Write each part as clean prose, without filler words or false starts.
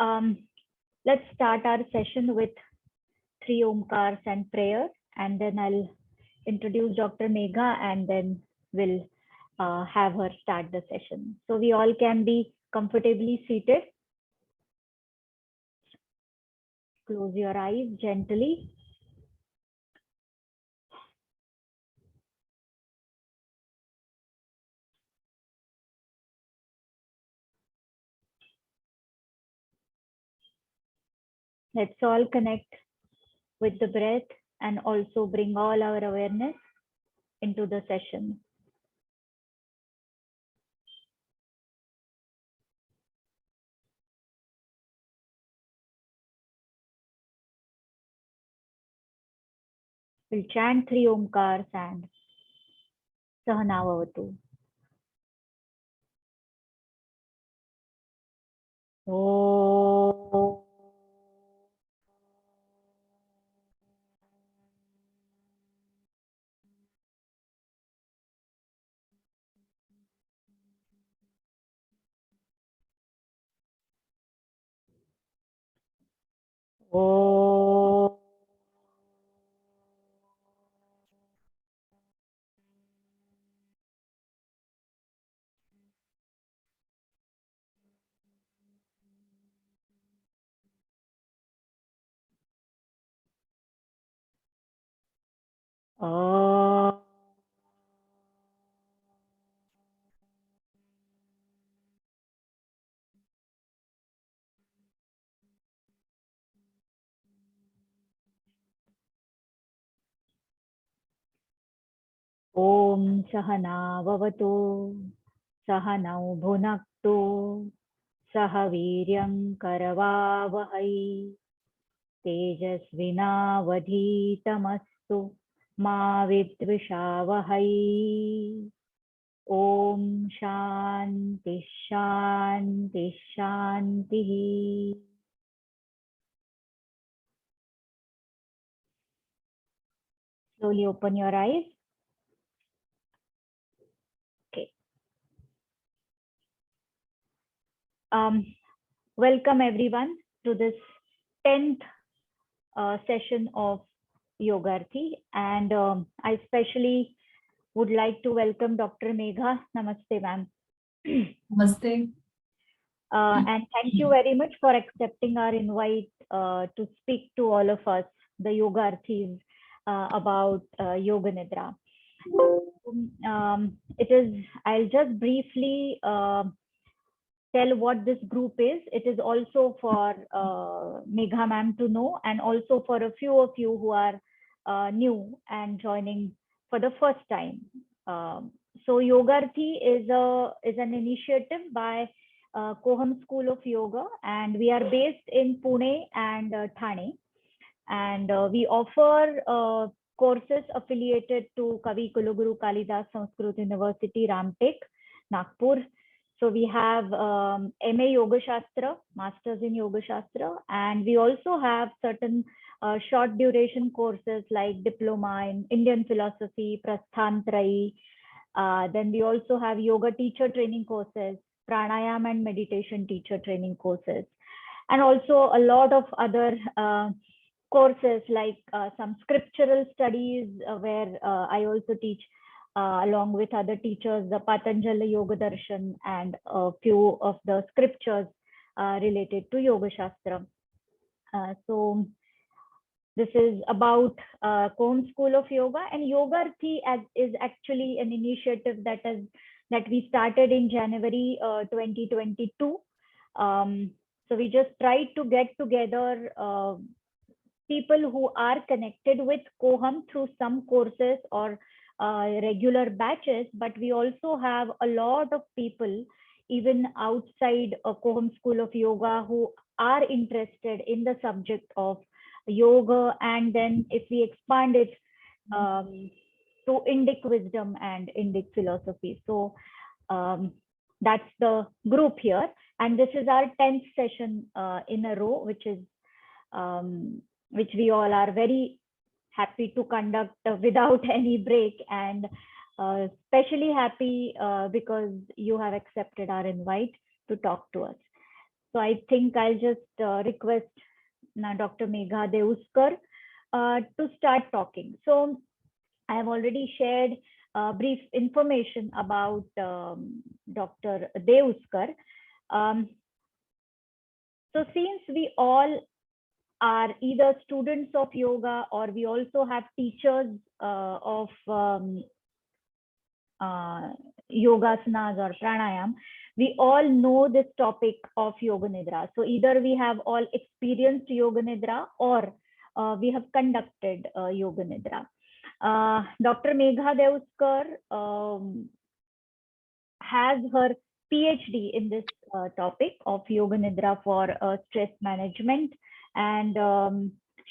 Um, let's start our session with 3 Omkars and prayer, and then I'll introduce Dr. Megha, and then we'll have her start the session. So we all can be comfortably seated. Close your eyes gently. Let's all connect with the breath and also bring all our awareness into the session. We'll chant 3 Omkars and Sahanavavatu. Oh. Oh. Oh. Om Sahana Vavatu Sahanau Bhunaktu Sahaviryam Karavavahai Tejasvinavadhitamastu Ma Vidvishavahai. Om Shanti Shanti Shanti. Slowly open your eyes. Okay. Welcome everyone to this 10th session of Yogaarthi, and I especially would like to welcome Dr. Megha. Namaste, ma'am. Namaste. And thank you very much for accepting our invite to speak to all of us, the Yogaarthis, about Yoga Nidra. I'll just briefly tell what this group is. It is also for Megha ma'am to know, and also for a few of you who are new and joining for the first time. So Yogaarthi is an initiative by Koham School of Yoga, and we are based in Pune and Thane, and we offer courses affiliated to Kavi Kulaguru Kalidas Sanskrit University, Ramtek, Nagpur. So we have MA Yoga Shastra, Masters in Yoga Shastra, and we also have certain short duration courses like Diploma in Indian Philosophy, Prasthantrayi. Then we also have Yoga Teacher Training courses, Pranayam and Meditation Teacher Training courses, and also a lot of other courses like some scriptural studies where I also teach along with other teachers, the Patanjali Yoga Darshan and a few of the scriptures related to Yoga Shastra. So this is about Koham School of Yoga, and Yogaarthi is actually an initiative that we started in January 2022. So we just tried to get together people who are connected with Koham through some courses or regular batches, but we also have a lot of people even outside Koham School of Yoga who are interested in the subject of yoga, and then if we expand it to Indic wisdom and Indic philosophy. So that's the group here, and this is our 10th session in a row, which we all are very happy to conduct without any break, and especially happy because you have accepted our invite to talk to us. So I think I'll just request Dr. Megha Deuskar to start talking. So I have already shared brief information about Dr. Deuskar. So since we all are either students of yoga or we also have teachers of yogasanas or pranayam, we all know this topic of yoga nidra. So either we have all experienced yoga nidra or we have conducted yoga nidra. Dr. Megha Deuskar has her PhD in this topic of yoga nidra for stress management, and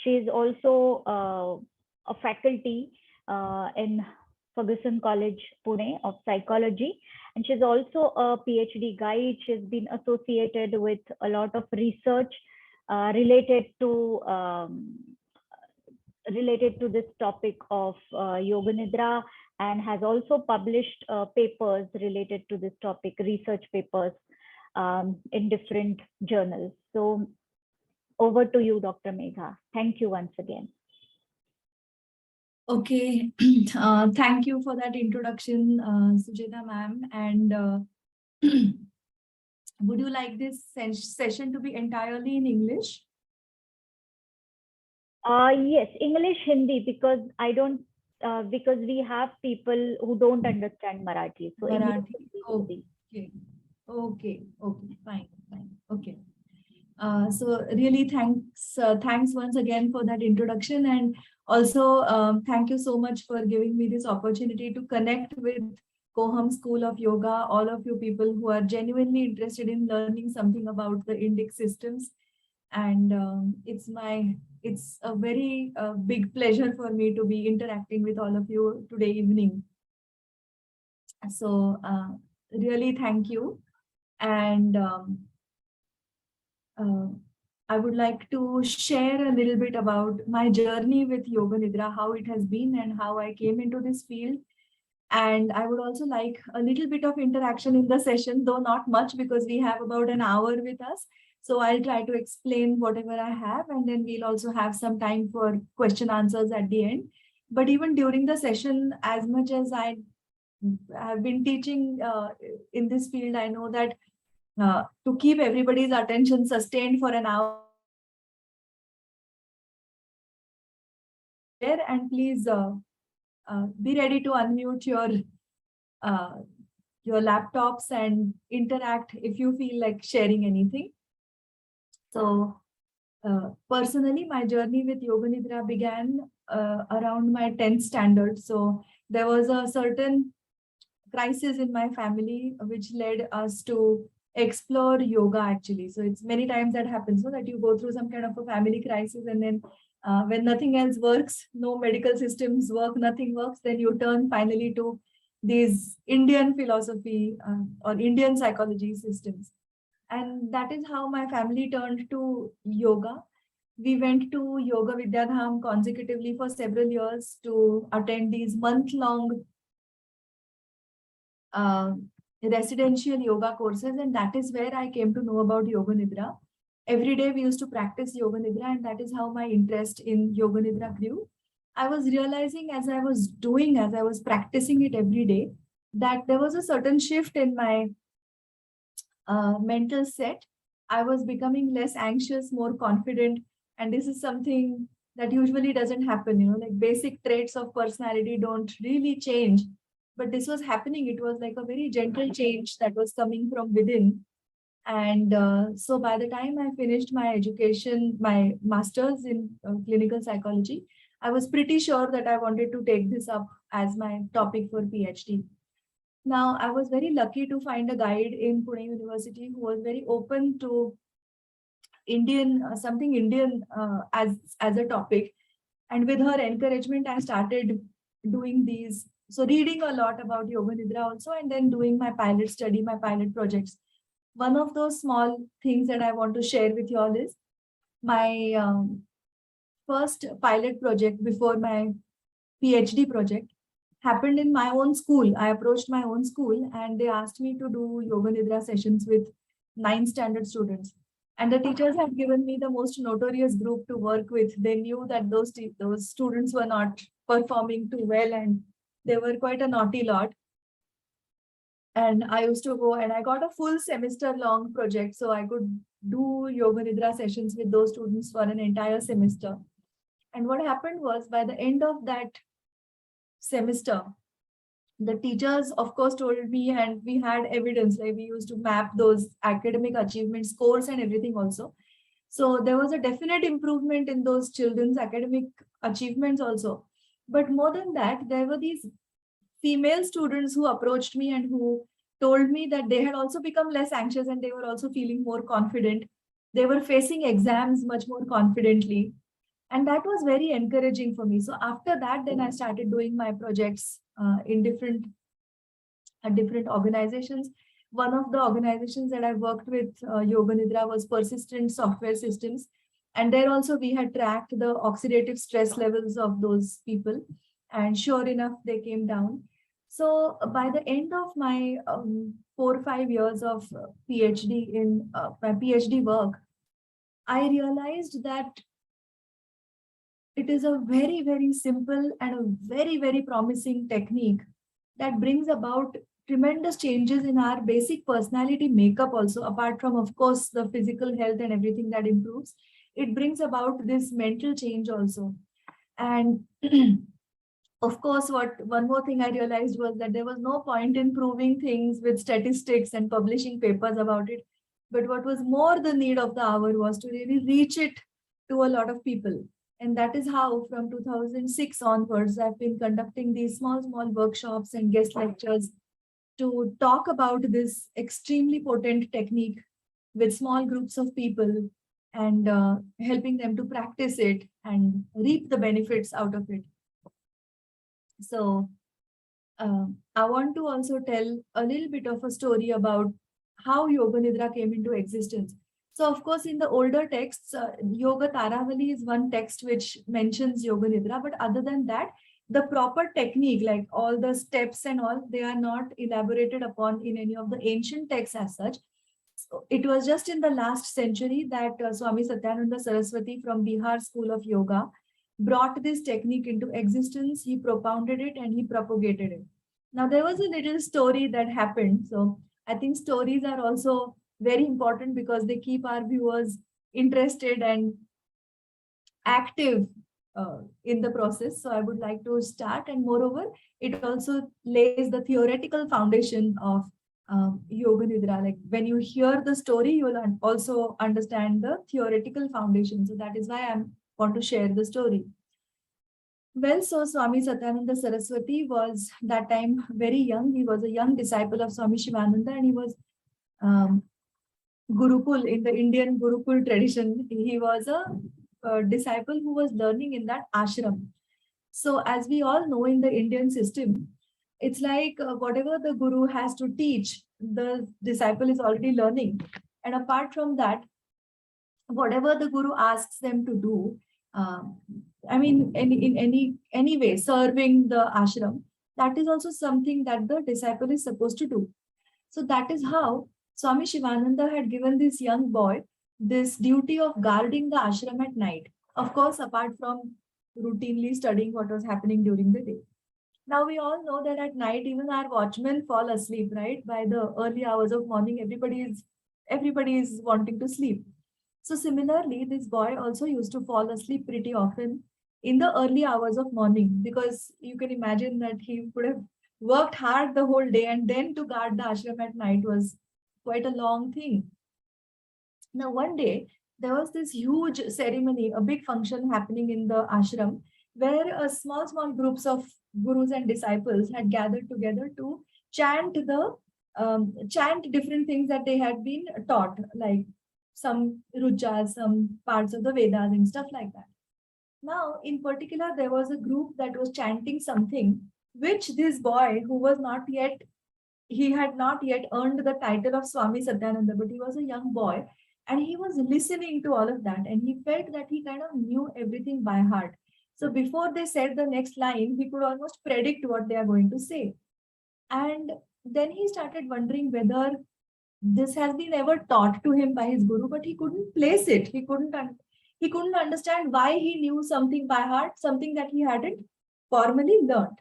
she is also a faculty in Ferguson College, Pune of psychology, and she's also a PhD guide. She's been associated with a lot of research related to this topic of yoga nidra, and has also published papers related to this topic, research papers in different journals. So over to you, Dr. Megha. Thank you once again. Okay, thank you for that introduction, Sujata ma'am. And would you like this session to be entirely in English? Yes, English, Hindi, because I don't, because we have people who don't understand Marathi. So Marathi. English, Okay. Okay. Okay. Fine. Fine. Okay. So really thanks once again for that introduction, and also thank you so much for giving me this opportunity to connect with Koham School of Yoga, all of you people who are genuinely interested in learning something about the Indic systems. And it's a very big pleasure for me to be interacting with all of you today evening. So really thank you. And I would like to share a little bit about my journey with Yoga Nidra, how it has been and how I came into this field. And I would also like a little bit of interaction in the session, though not much because we have about an hour with us. So I'll try to explain whatever I have, and then we'll also have some time for question answers at the end. But even during the session, as much as I have been teaching in this field, I know that to keep everybody's attention sustained for an hour. And please be ready to unmute your laptops and interact if you feel like sharing anything. So personally, my journey with Yoga Nidra began around my 10th standard. So there was a certain crisis in my family which led us to explore yoga actually. So it's many times that happens, so that you go through some kind of a family crisis, and then when nothing else works, no medical systems work, nothing works, then you turn finally to these Indian philosophy or Indian psychology systems. And that is how my family turned to yoga. We went to Yoga Vidyadham consecutively for several years to attend these month-long residential yoga courses, and that is where I came to know about Yoga Nidra. Every day we used to practice Yoga Nidra, and that is how my interest in Yoga Nidra grew. I was realizing as I was practicing it every day, that there was a certain shift in my mental set. I was becoming less anxious, more confident, and this is something that usually doesn't happen. Like basic traits of personality don't really change, but this was happening. It was like a very gentle change that was coming from within. And so by the time I finished my education, my master's in clinical psychology, I was pretty sure that I wanted to take this up as my topic for PhD. Now, I was very lucky to find a guide in Pune University who was very open to something Indian as a topic. And with her encouragement, I started doing these. So reading a lot about Yoga Nidra also, and then doing my pilot study, my pilot projects. One of those small things that I want to share with you all is my first pilot project before my PhD project happened in my own school. I approached my own school and they asked me to do Yoga Nidra sessions with 9th standard students. And the teachers had given me the most notorious group to work with. They knew that those students were not performing too well, and they were quite a naughty lot. And I used to go, and I got a full semester long project, so I could do yoga nidra sessions with those students for an entire semester. And what happened was, by the end of that semester, the teachers, of course, told me, and we had evidence, like we used to map those academic achievement scores and everything also. So there was a definite improvement in those children's academic achievements also. But more than that, there were these female students who approached me and who told me that they had also become less anxious and they were also feeling more confident. They were facing exams much more confidently. And that was very encouraging for me. So after that, then I started doing my projects in different organizations. One of the organizations that I worked with, Yoga Nidra, was Persistent Software Systems. And there also we had tracked the oxidative stress levels of those people. And sure enough, they came down. So by the end of my 4 or 5 years of PhD in my PhD work, I realized that it is a very, very simple and a very, very promising technique that brings about tremendous changes in our basic personality makeup also, apart from, of course, the physical health and everything that improves. It brings about this mental change also. And of course, what one more thing I realized was that there was no point in proving things with statistics and publishing papers about it. But what was more the need of the hour was to really reach it to a lot of people. And that is how, from 2006 onwards, I've been conducting these small workshops and guest lectures to talk about this extremely potent technique with small groups of people, and helping them to practice it and reap the benefits out of it. So I want to also tell a little bit of a story about how Yoga Nidra came into existence. So, of course, in the older texts, Yoga Taravali is one text which mentions Yoga Nidra, but other than that, the proper technique, like all the steps and all, they are not elaborated upon in any of the ancient texts as such. So it was just in the last century that Swami Satyananda Saraswati from Bihar School of Yoga brought this technique into existence. He propounded it and he propagated it. Now, there was a little story that happened. So I think stories are also very important because they keep our viewers interested and active in the process. So I would like to start, and moreover, it also lays the theoretical foundation of Yoga Nidra. Like when you hear the story, you will also understand the theoretical foundation. So that is why I want to share the story. Well, so Swami Satyananda Saraswati was that time very young. He was a young disciple of Swami Shivananda, and he was um, Gurukul in the Indian Gurukul tradition. He was a disciple who was learning in that ashram. So, as we all know, in the Indian system, it's like whatever the guru has to teach, the disciple is already learning. And apart from that, whatever the guru asks them to do, I mean, in any way, serving the ashram, that is also something that the disciple is supposed to do. So that is how Swami Shivananda had given this young boy this duty of guarding the ashram at night. Of course, apart from routinely studying what was happening during the day. Now we all know that at night, even our watchmen fall asleep, right? By the early hours of morning, everybody is wanting to sleep. So similarly, this boy also used to fall asleep pretty often in the early hours of morning, because you can imagine that he would have worked hard the whole day, and then to guard the ashram at night was quite a long thing. Now, one day, there was this huge ceremony, a big function happening in the ashram, where small groups of gurus and disciples had gathered together to chant different things that they had been taught, like some rujas, some parts of the Vedas and stuff like that. Now, in particular, there was a group that was chanting something which this boy, who was not yet, he had not yet earned the title of Swami Satyananda, but he was a young boy, and he was listening to all of that, and he felt that he kind of knew everything by heart. So before they said the next line, he could almost predict what they are going to say. And then he started wondering whether this has been ever taught to him by his guru, but he couldn't place it. He couldn't understand why he knew something by heart, something that he hadn't formally learned.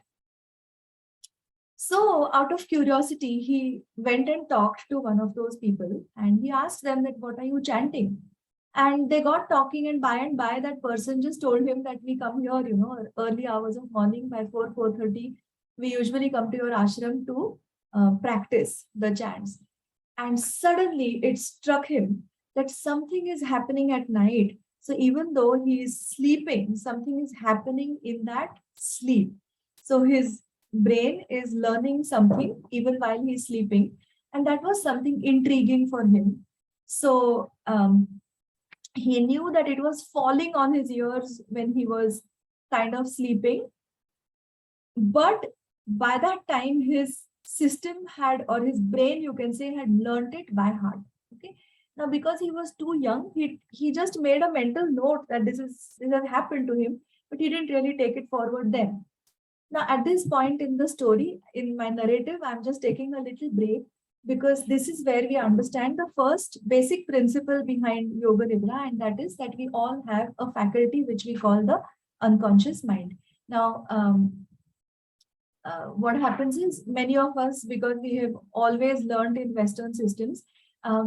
So out of curiosity, he went and talked to one of those people and he asked them that, what are you chanting? And they got talking, and by that person just told him that we come here, early hours of morning by 4:30. We usually come to your ashram to practice the chants. And suddenly it struck him that something is happening at night. So even though he is sleeping, something is happening in that sleep. So his brain is learning something even while he's sleeping. And that was something intriguing for him. So he knew that it was falling on his ears when he was kind of sleeping. But by that time, his system had, or his brain, you can say, had learned it by heart. Okay. Now, because he was too young, he just made a mental note that this has happened to him, but he didn't really take it forward then. Now, at this point in the story, in my narrative, I'm just taking a little break because this is where we understand the first basic principle behind Yoga Nidra, and that is that we all have a faculty which we call the unconscious mind. Now, what happens is many of us, because we have always learned in Western systems,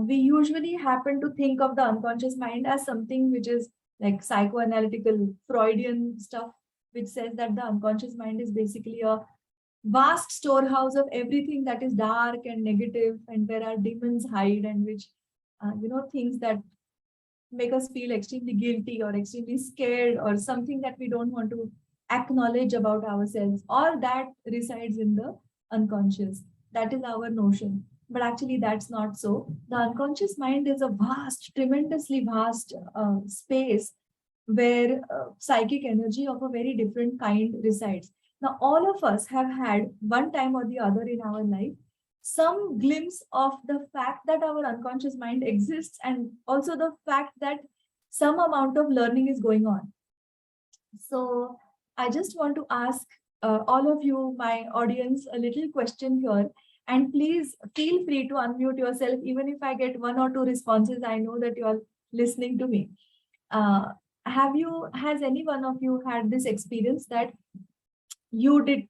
we usually happen to think of the unconscious mind as something which is like psychoanalytical Freudian stuff, which says that the unconscious mind is basically a vast storehouse of everything that is dark and negative, and where our demons hide, and which, things that make us feel extremely guilty or extremely scared, or something that we don't want to acknowledge about ourselves, or that resides in the unconscious. That is our notion. But actually, that's not so. The unconscious mind is a vast, tremendously vast space where psychic energy of a very different kind resides. Now, all of us have had one time or the other in our life some glimpse of the fact that our unconscious mind exists, and also the fact that some amount of learning is going on. So I just want to ask all of you, my audience, a little question here. And please feel free to unmute yourself. Even if I get one or two responses, I know that you are listening to me. Has any one of you had this experience that you did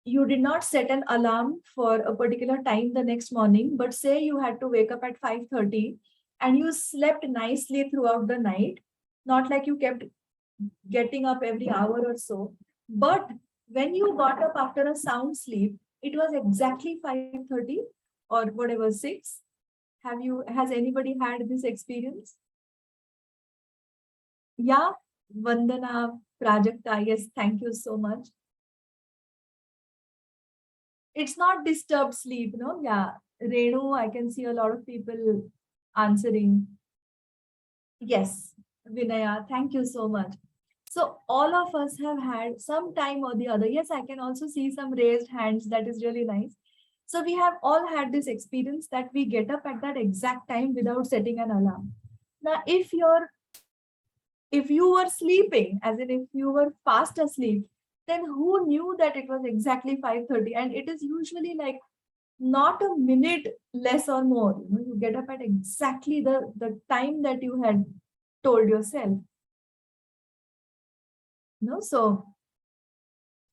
not set an alarm for a particular time the next morning, but say you had to wake up at 5:30 and you slept nicely throughout the night, not like you kept getting up every hour or so, but when you got up after a sound sleep, it was exactly 5:30 or whatever 6. Has anybody had this experience? Yeah, Vandana, Prajakta, yes, thank you so much. It's not disturbed sleep, no? Yeah. Renu, I can see a lot of people answering. Yes, Vinaya, thank you so much. So all of us have had some time or the other. Yes, I can also see some raised hands. That is really nice. So we have all had this experience that we get up at that exact time without setting an alarm. Now, if you were sleeping, as in if you were fast asleep, then who knew that it was exactly 5:30? And it is usually like not a minute less or more. You get up at exactly the time that you had told yourself. No, so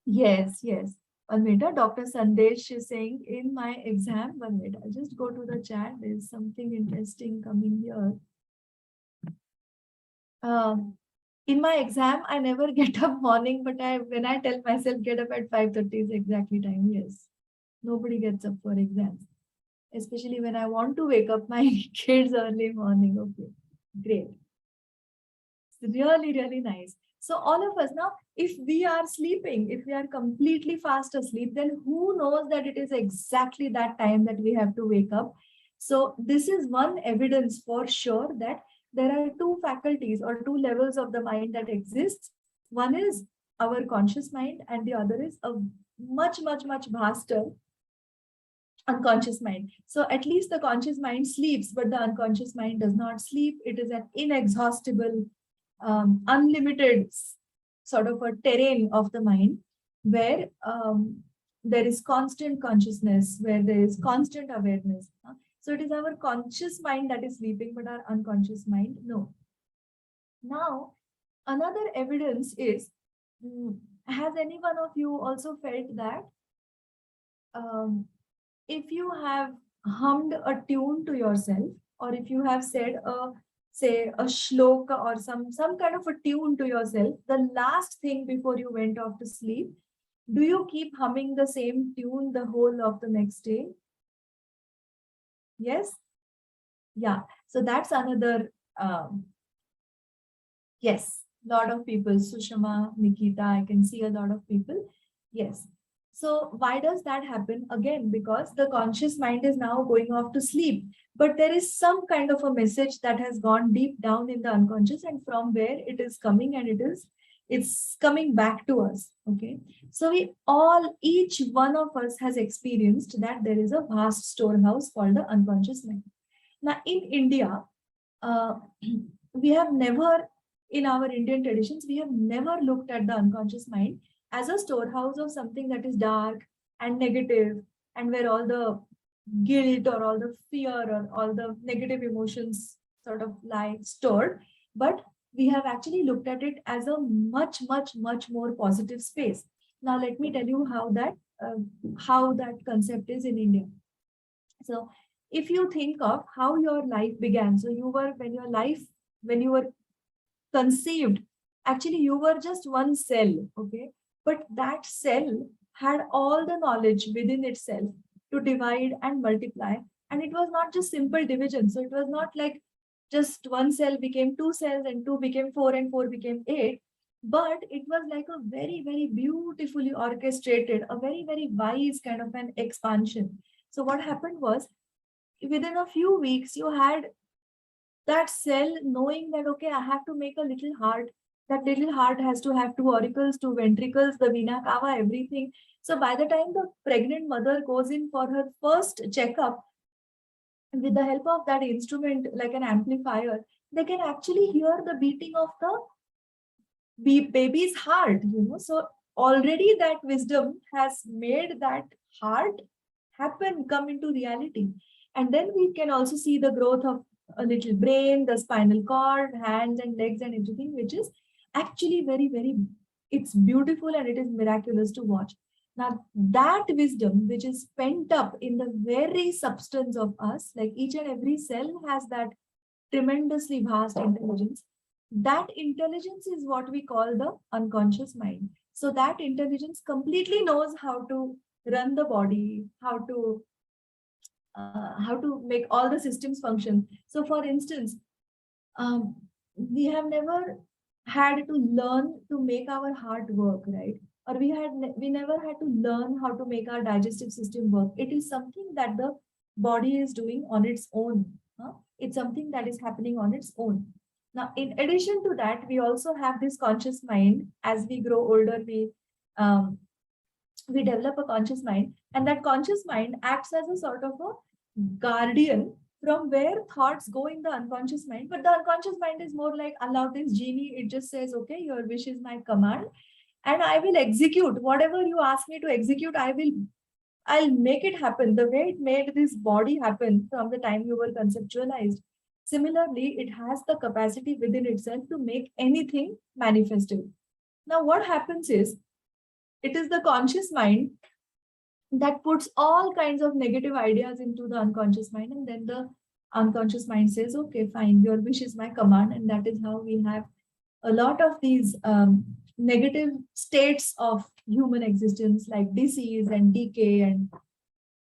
yes, yes. 1 minute, Dr. Sandesh is saying in my exam. 1 minute, I'll just go to the chat. There's something interesting coming here. In my exam, I never get up morning, but when I tell myself get up at 5:30 is exactly time. Yes, nobody gets up for exams, especially when I want to wake up my kids early morning. Okay, great. It's really, really nice. So all of us now, if we are sleeping, if we are completely fast asleep, then who knows that it is exactly that time that we have to wake up. So this is one evidence for sure that there are two faculties or two levels of the mind that exists. One is our conscious mind, and the other is a much, much, much vaster unconscious mind. So at least the conscious mind sleeps, but the unconscious mind does not sleep. It is an inexhaustible, unlimited sort of a terrain of the mind where there is constant consciousness, where there is constant awareness. So it is our conscious mind that is sleeping, but our unconscious mind, no. Now, another evidence is, has any one of you also felt that um, if you have hummed a tune to yourself, or if you have said a, say, a shloka or some kind of a tune to yourself, the last thing before you went off to sleep, do you keep humming the same tune the whole of the next day? Yes? Yeah. So that's another, yes, lot of people, Sushama, Nikita, I can see a lot of people. Yes. So why does that happen? Again, because the conscious mind is now going off to sleep, but there is some kind of a message that has gone deep down in the unconscious, and from where it is coming, and it's coming back to us. Okay. So each one of us has experienced that there is a vast storehouse called the unconscious mind. Now in India, uh, we have never, in our Indian traditions, we have never looked at the unconscious mind as a storehouse of something that is dark and negative, and where all the guilt or all the fear or all the negative emotions sort of lie stored. But we have actually looked at it as a much, much, much more positive space. Now, let me tell you how that concept is in India. So, if you think of how your life began, so you were when you were conceived, actually you were just one cell, okay, but that cell had all the knowledge within itself to divide and multiply. And it was not just simple division, so it was not like just one cell became two cells and two became four and four became eight, but it was like a very, very beautifully orchestrated, a very, very wise kind of an expansion. So what happened was, within a few weeks you had that cell knowing that, okay, I have to make a little heart. That little heart has to have two auricles, two ventricles, the vena cava, everything. So by the time the pregnant mother goes in for her first checkup, with the help of that instrument like an amplifier, they can actually hear the beating of the baby's heart, So already that wisdom has made that heart come into reality. And then we can also see the growth of a little brain, the spinal cord, hands and legs and everything, which is actually very, very, it's beautiful and it is miraculous to watch. Now, that wisdom, which is pent up in the very substance of us, like each and every cell has that tremendously vast intelligence. That intelligence is what we call the unconscious mind. So that intelligence completely knows how to run the body, how to make all the systems function. So for instance, we have never had to learn to make our heart work, right? Or we never had to learn how to make our digestive system work. It is something that the body is doing on its own. It's something that is happening on its own. Now, in addition to that, we also have this conscious mind. As we grow older, we develop a conscious mind, and that conscious mind acts as a sort of a guardian from where thoughts go in the unconscious mind. But the unconscious mind is more like Aladdin's genie. It just says, okay, your wish is my command, and I will execute whatever you ask me to execute. I'll make it happen the way it made this body happen from the time you were conceptualized. Similarly, it has the capacity within itself to make anything manifested. Now, what happens is, it is the conscious mind that puts all kinds of negative ideas into the unconscious mind, and then the unconscious mind says, okay, fine, your wish is my command. And that is how we have a lot of these negative states of human existence, like disease and decay and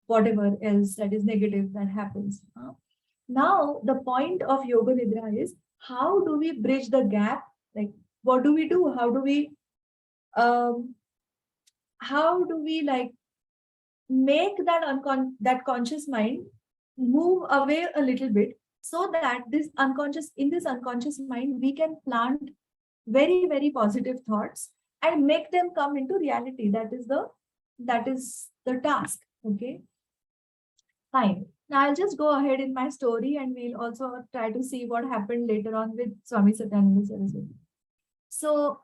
whatever else that is negative that happens. Now, the point of Yoga Nidra is, how do we bridge the gap? Like, what do we do? Um, how do we like make that conscious mind move away a little bit, so that this unconscious mind we can plant very, very positive thoughts and make them come into reality. That is the task. Okay, fine. Now I'll just go ahead in my story, and we'll also try to see what happened later on with Swami Satyananda Saraswati. So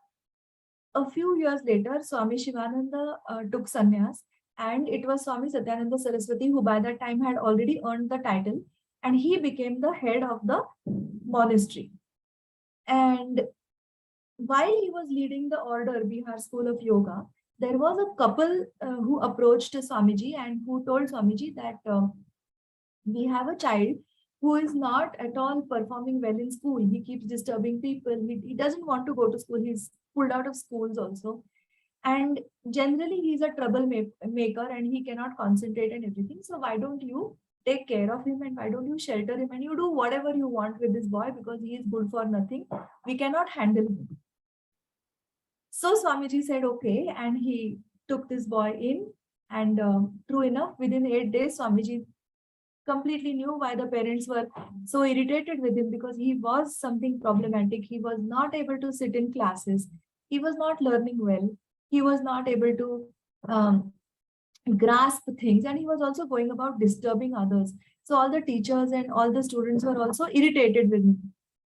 a few years later, Swami Shivananda took sannyas, and it was Swami Satyananda Saraswati who by that time had already earned the title. and he became the head of the monastery. And while he was leading the order, Bihar School of Yoga, there was a couple who approached Swamiji and who told Swamiji that we have a child who is not at all performing well in school. He keeps disturbing people. He doesn't want to go to school. He's pulled out of schools also. And generally, he's a troublemaker and he cannot concentrate and everything. So why don't you take care of him and why don't you shelter him and you do whatever you want with this boy because he is good for nothing. We cannot handle him. So Swamiji said, okay. And he took this boy in. And true enough, within 8 days, Swamiji completely knew why the parents were so irritated with him because he was something problematic. He was not able to sit in classes. He was not learning well. He was not able to grasp things, and he was also going about disturbing others. So all the teachers and all the students were also irritated with him.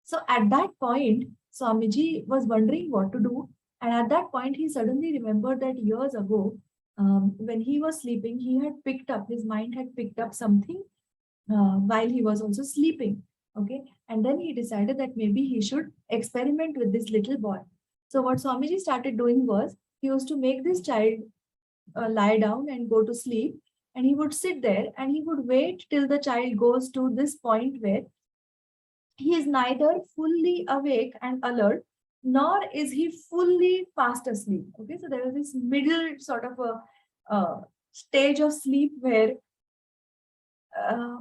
So at that point, Swamiji was wondering what to do. And at that point, he suddenly remembered that years ago, when he was sleeping, his mind had picked up something while he was also sleeping. Okay. And then he decided that maybe he should experiment with this little boy. So what Swamiji started doing was he used to make this child lie down and go to sleep. And he would sit there and he would wait till the child goes to this point where he is neither fully awake and alert, nor is he fully fast asleep. Okay, so there is this middle sort of a stage of sleep where uh,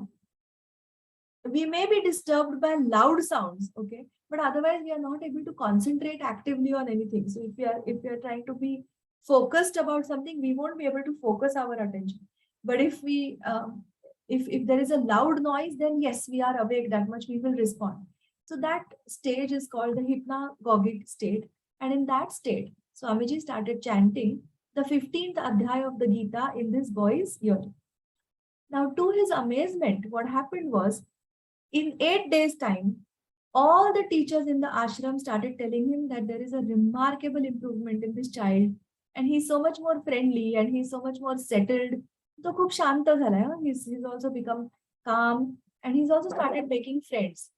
we may be disturbed by loud sounds, okay, but otherwise we are not able to concentrate actively on anything. So if we are trying to be focused about something, we won't be able to focus our attention. But if there is a loud noise, then yes, we are awake, that much we will respond. So that stage is called the hypnagogic state. And in that state, Swamiji started chanting the 15th adhyay of the Gita in this boy's ear. Now, to his amazement, what happened was, in 8 days' time, all the teachers in the ashram started telling him that there is a remarkable improvement in this child, and he's so much more friendly and he's so much more settled. So खूप शांत झालाय. He's also become calm and he's also started making friends.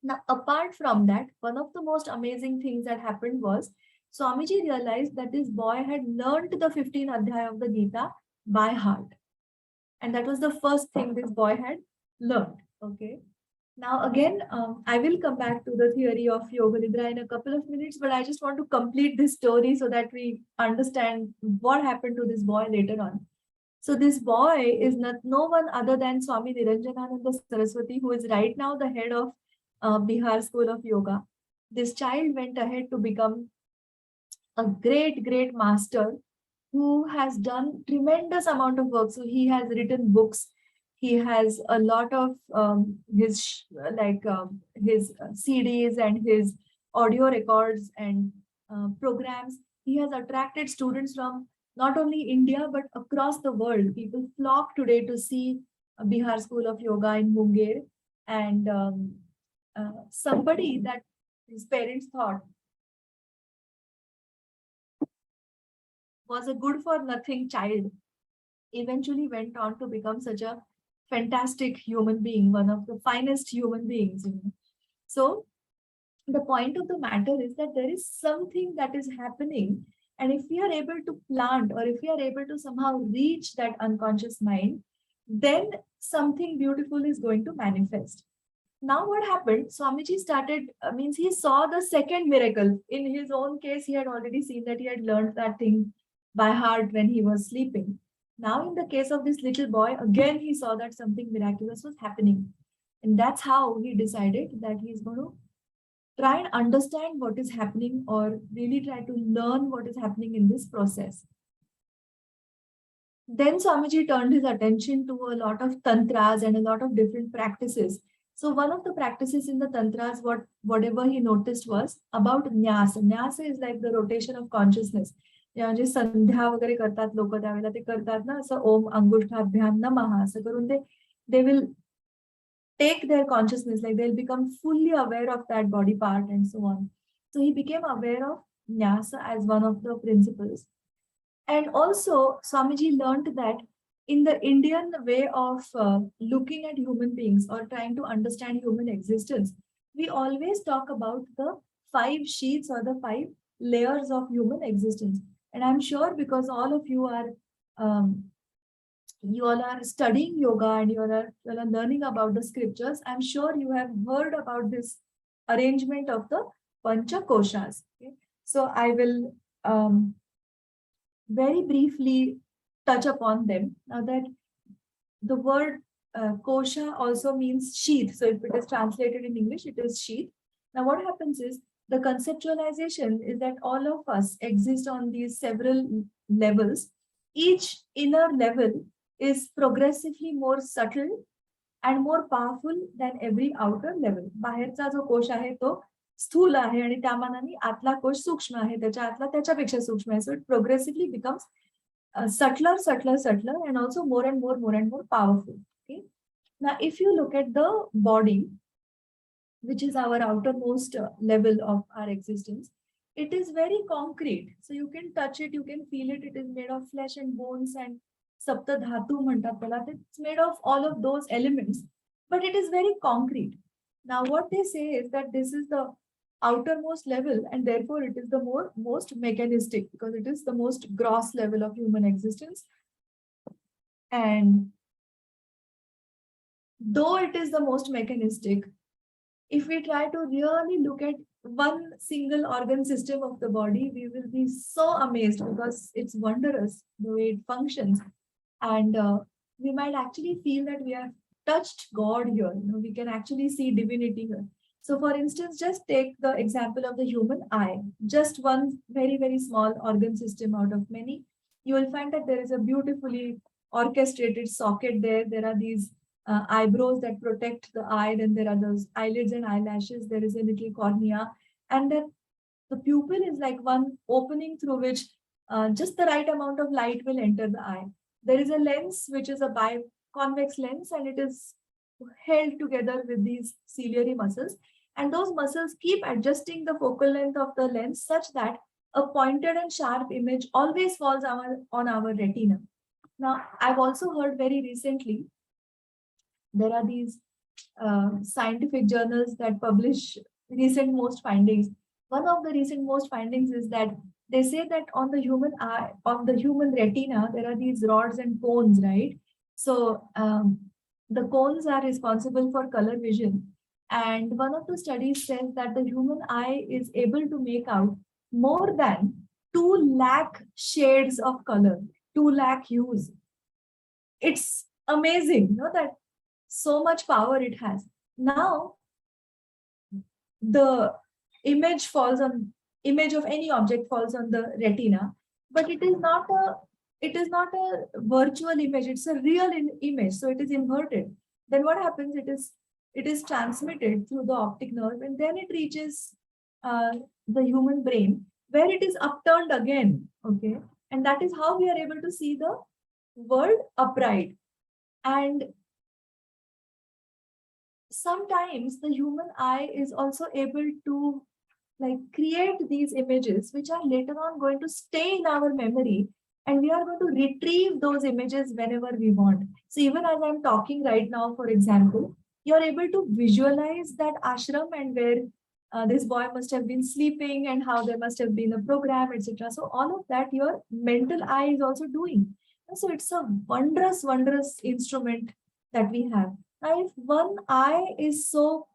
Now, apart from that, one of the most amazing things that happened was Swamiji realized that this boy had learned the 15 adhyay of the Gita by heart. And that was the first thing this boy had learned. Okay. Now, again, I will come back to the theory of Yoga Nidra in a couple of minutes, but I just want to complete this story so that we understand what happened to this boy later on. So this boy is no one other than Swami Niranjanananda Saraswati, who is right now the head of Bihar School of Yoga. This child went ahead to become a great, great master who has done tremendous amount of work. So he has written books. He has a lot of his CDs and his audio records and programs. He has attracted students from not only India, but across the world. People flock today to see Bihar School of Yoga in Munger. And somebody that his parents thought was a good for nothing child eventually went on to become such a fantastic human being, one of the finest human beings. So the point of the matter is that there is something that is happening, and if we are able to plant, or if we are able to somehow reach that unconscious mind, then something beautiful is going to manifest. Now what happened, Swamiji started, he saw the second miracle. In his own case, he had already seen that he had learned that thing by heart when he was sleeping. Now in the case of this little boy, again he saw that something miraculous was happening. And that's how he decided that he's going to try and understand what is happening, or really try to learn what is happening in this process. Then Swamiji turned his attention to a lot of tantras and a lot of different practices. So one of the practices in the tantras, whatever he noticed was about nyasa. Nyasa is like the rotation of consciousness. म्हणजे संध्या वगैरे करतात लोक त्यावेळेला ते करतात ना, असं ओम अंगुष्ठाभ्याम नमः असं करून they will take their consciousness, like they'll become fully aware of that body part and so on. So he became aware of nyasa as one of the principles. And also Swamiji learned that in the Indian way of looking at human beings or trying to understand human existence, we always talk about the 5 sheets or the 5 layers of human existence. And I'm sure because all of um, you all are studying yoga and you all are learning about the scriptures, I'm sure you have heard about this arrangement of the Pancha Koshas. Okay? So I will very briefly touch upon them. Now that the word kosha also means sheath. So if it is translated in English, it is sheath. Now what happens is the conceptualization is that all of us exist on these several levels. Each inner level is progressively more subtle and more powerful than every outer level. बाहेरचा जो कोश आहे तो स्थूल आहे आणि त्या मानाने आतला कोश सूक्ष्म आहे, त्याच्या आतला त्याच्यापेक्षा सूक्ष्म आहे. So it progressively becomes subtler, and also more and more powerful. Okay. Now, if you look at the body, which is our outermost level of our existence, it is very concrete. So you can touch it, you can feel it. It is made of flesh and bones and sapta dhatu म्हणतात त्याला. It's made of all of those elements, but it is very concrete. Now, what they say is that this is the outermost level, and therefore it is the most mechanistic because it is the most gross level of human existence. And though it is the most mechanistic, if we try to really look at one single organ system of the body, we will be so amazed because it's wondrous the way it functions. And we might actually feel that we have touched God here. We can actually see divinity here. So for instance, just take the example of the human eye, just one very small organ system out of many. You will find that there is a beautifully orchestrated socket there. There are these eyebrows that protect the eye. Then there are those eyelids and eyelashes. There is a little cornea. And then the pupil is like one opening through which just the right amount of light will enter the eye. There is a lens, which is a biconvex lens, and it is held together with these ciliary muscles. And those muscles keep adjusting the focal length of the lens such that a pointed and sharp image always falls on our retina. Now, I've also heard very recently, there are these scientific journals that publish recent most findings. One of the recent most findings is that they say that on the human eye, on the human retina, there are these rods and cones, right? So the cones are responsible for color vision. And one of the studies says that the human eye is able to make out more than 2 lakh shades of color, 2 lakh hues. It's amazing, that so much power it has. Now, the image of any object falls on the retina, but it is not a virtual image, it's a real image, so it is inverted. Then what happens, it is transmitted through the optic nerve, and then it reaches the human brain, where it is upturned again. Okay, and that is how we are able to see the world upright. And sometimes the human eye is also able to create these images which are later on going to stay in our memory, and we are going to retrieve those images whenever we want. So even as I'm talking right now, for example, you're able to visualize that ashram and where this boy must have been sleeping and how there must have been a program, etc. So all of that your mental eye is also doing. So it's a wondrous instrument that we have. Now, if one eye is so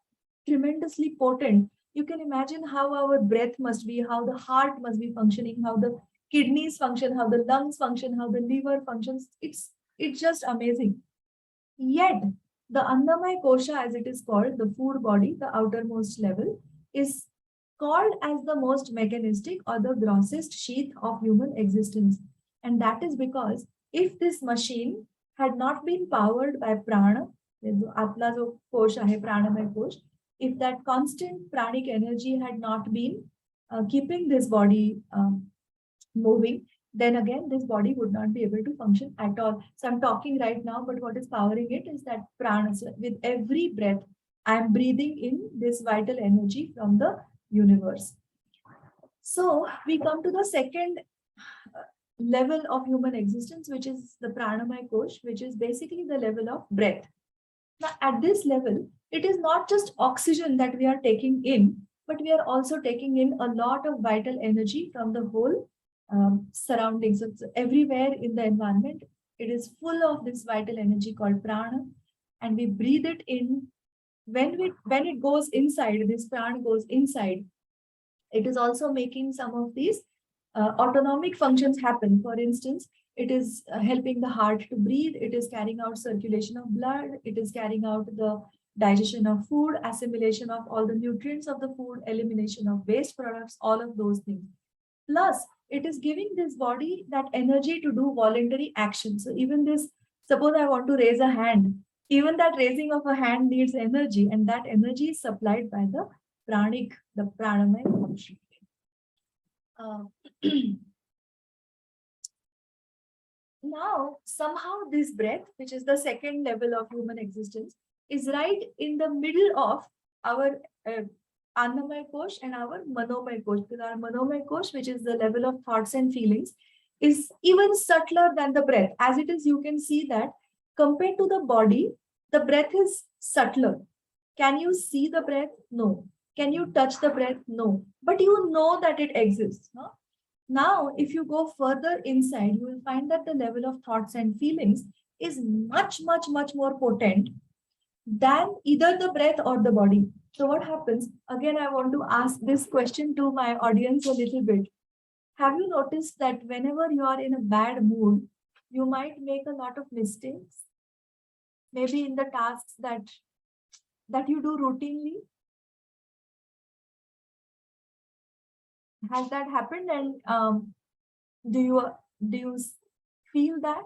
tremendously potent, you can imagine how our breath must be, how the heart must be functioning, how the kidneys function, how the lungs function, how the liver functions. It's just amazing. Yet, the Annamaya Kosha, as it is called, the food body, the outermost level, is called as the most mechanistic or the grossest sheath of human existence. And that is because if this machine had not been powered by prana, आपला जो कोश आहे प्राणमय कोश, if that constant pranic energy had not been keeping this body moving, then again this body would not be able to function at all. So I'm talking right now, but what is powering it is that prana. So with every breath, I am breathing in this vital energy from the universe. So we come to the second level of human existence, which is the pranamaya kosh, which is basically the level of breath. Now, at this level, it is not just oxygen that we are taking in, but we are also taking in a lot of vital energy from the whole surroundings. So it's everywhere in the environment. It is full of this vital energy called prana, and we breathe it in. When it goes inside, this prana goes inside. It is also making some of these autonomic functions happen. For instance, it is helping the heart to breathe, it is carrying out circulation of blood, it is carrying out the digestion of food, assimilation of all the nutrients of the food, elimination of waste products, all of those things. Plus, it is giving this body that energy to do voluntary action. So even this, suppose I want to raise a hand, even that raising of a hand needs energy, and that energy is supplied by the pranic, the pranamaya function. Uh, now, somehow this breath, which is the second level of human existence, is right in the middle of our Annamaya Kosh and our Manomaya Kosh. Because our Manomaya Kosh, which is the level of thoughts and feelings, is even subtler than the breath. As it is, you can see that compared to the body, the breath is subtler. Can you see the breath? No. Can you touch the breath? No. But you know that it exists. No? Now, if you go further inside, you will find that the level of thoughts and feelings is much, much, much more potent than either the breath or the body. So what happens? Again, I want to ask this question to my audience a little bit. Have you noticed that whenever you are in a bad mood, you might make a lot of mistakes? Maybe in the tasks that you do routinely? Has that happened? And do you feel that?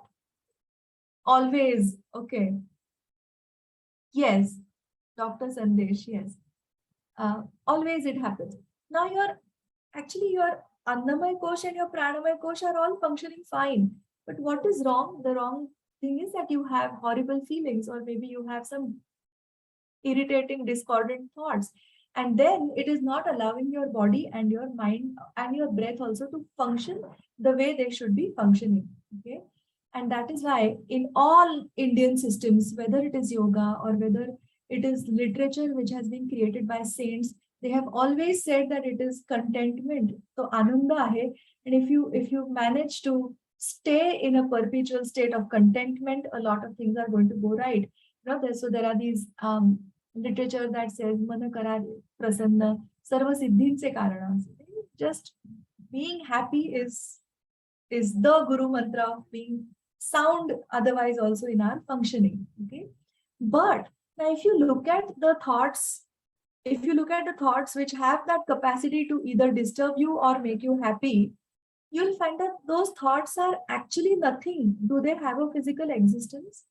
Always. Okay. Yes. Dr. Sandesh, yes. Always it happens. Now your Annamaya Kosh and your Pranamaya Kosh are all functioning fine. But what is wrong? The wrong thing is that you have horrible feelings, or maybe you have some irritating, discordant thoughts. And then it is not allowing your body and your mind and your breath also to function the way they should be functioning. Okay. And that is why in all Indian systems, whether it is yoga or whether it is literature which has been created by saints, they have always said that it is contentment. So ananda hai. And if you manage to stay in a perpetual state of contentment, a lot of things are going to go right. So there are these literature that says mana kara prasanna sarva siddhinse karana. Just being happy is the guru mantra of being sound, otherwise also in our functioning. Okay. But now if you look at the thoughts, which have that capacity to either disturb you or make you happy, you'll find that those thoughts are actually nothing. Do they have a physical existence?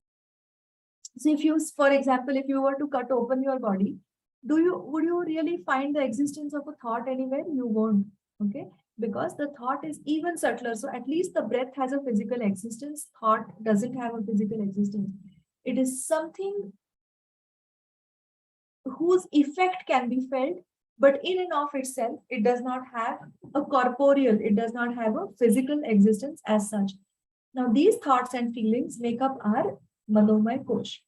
So if you, for example, if you were to cut open your body, would you really find the existence of a thought anywhere? You won't. Okay. Because the thought is even subtler. So at least the breath has a physical existence. Thought doesn't have a physical existence. It is something whose effect can be felt, but in and of itself, it does not have a corporeal, it does not have a physical existence as such. Now, these thoughts and feelings make up our Manomaya Kosh.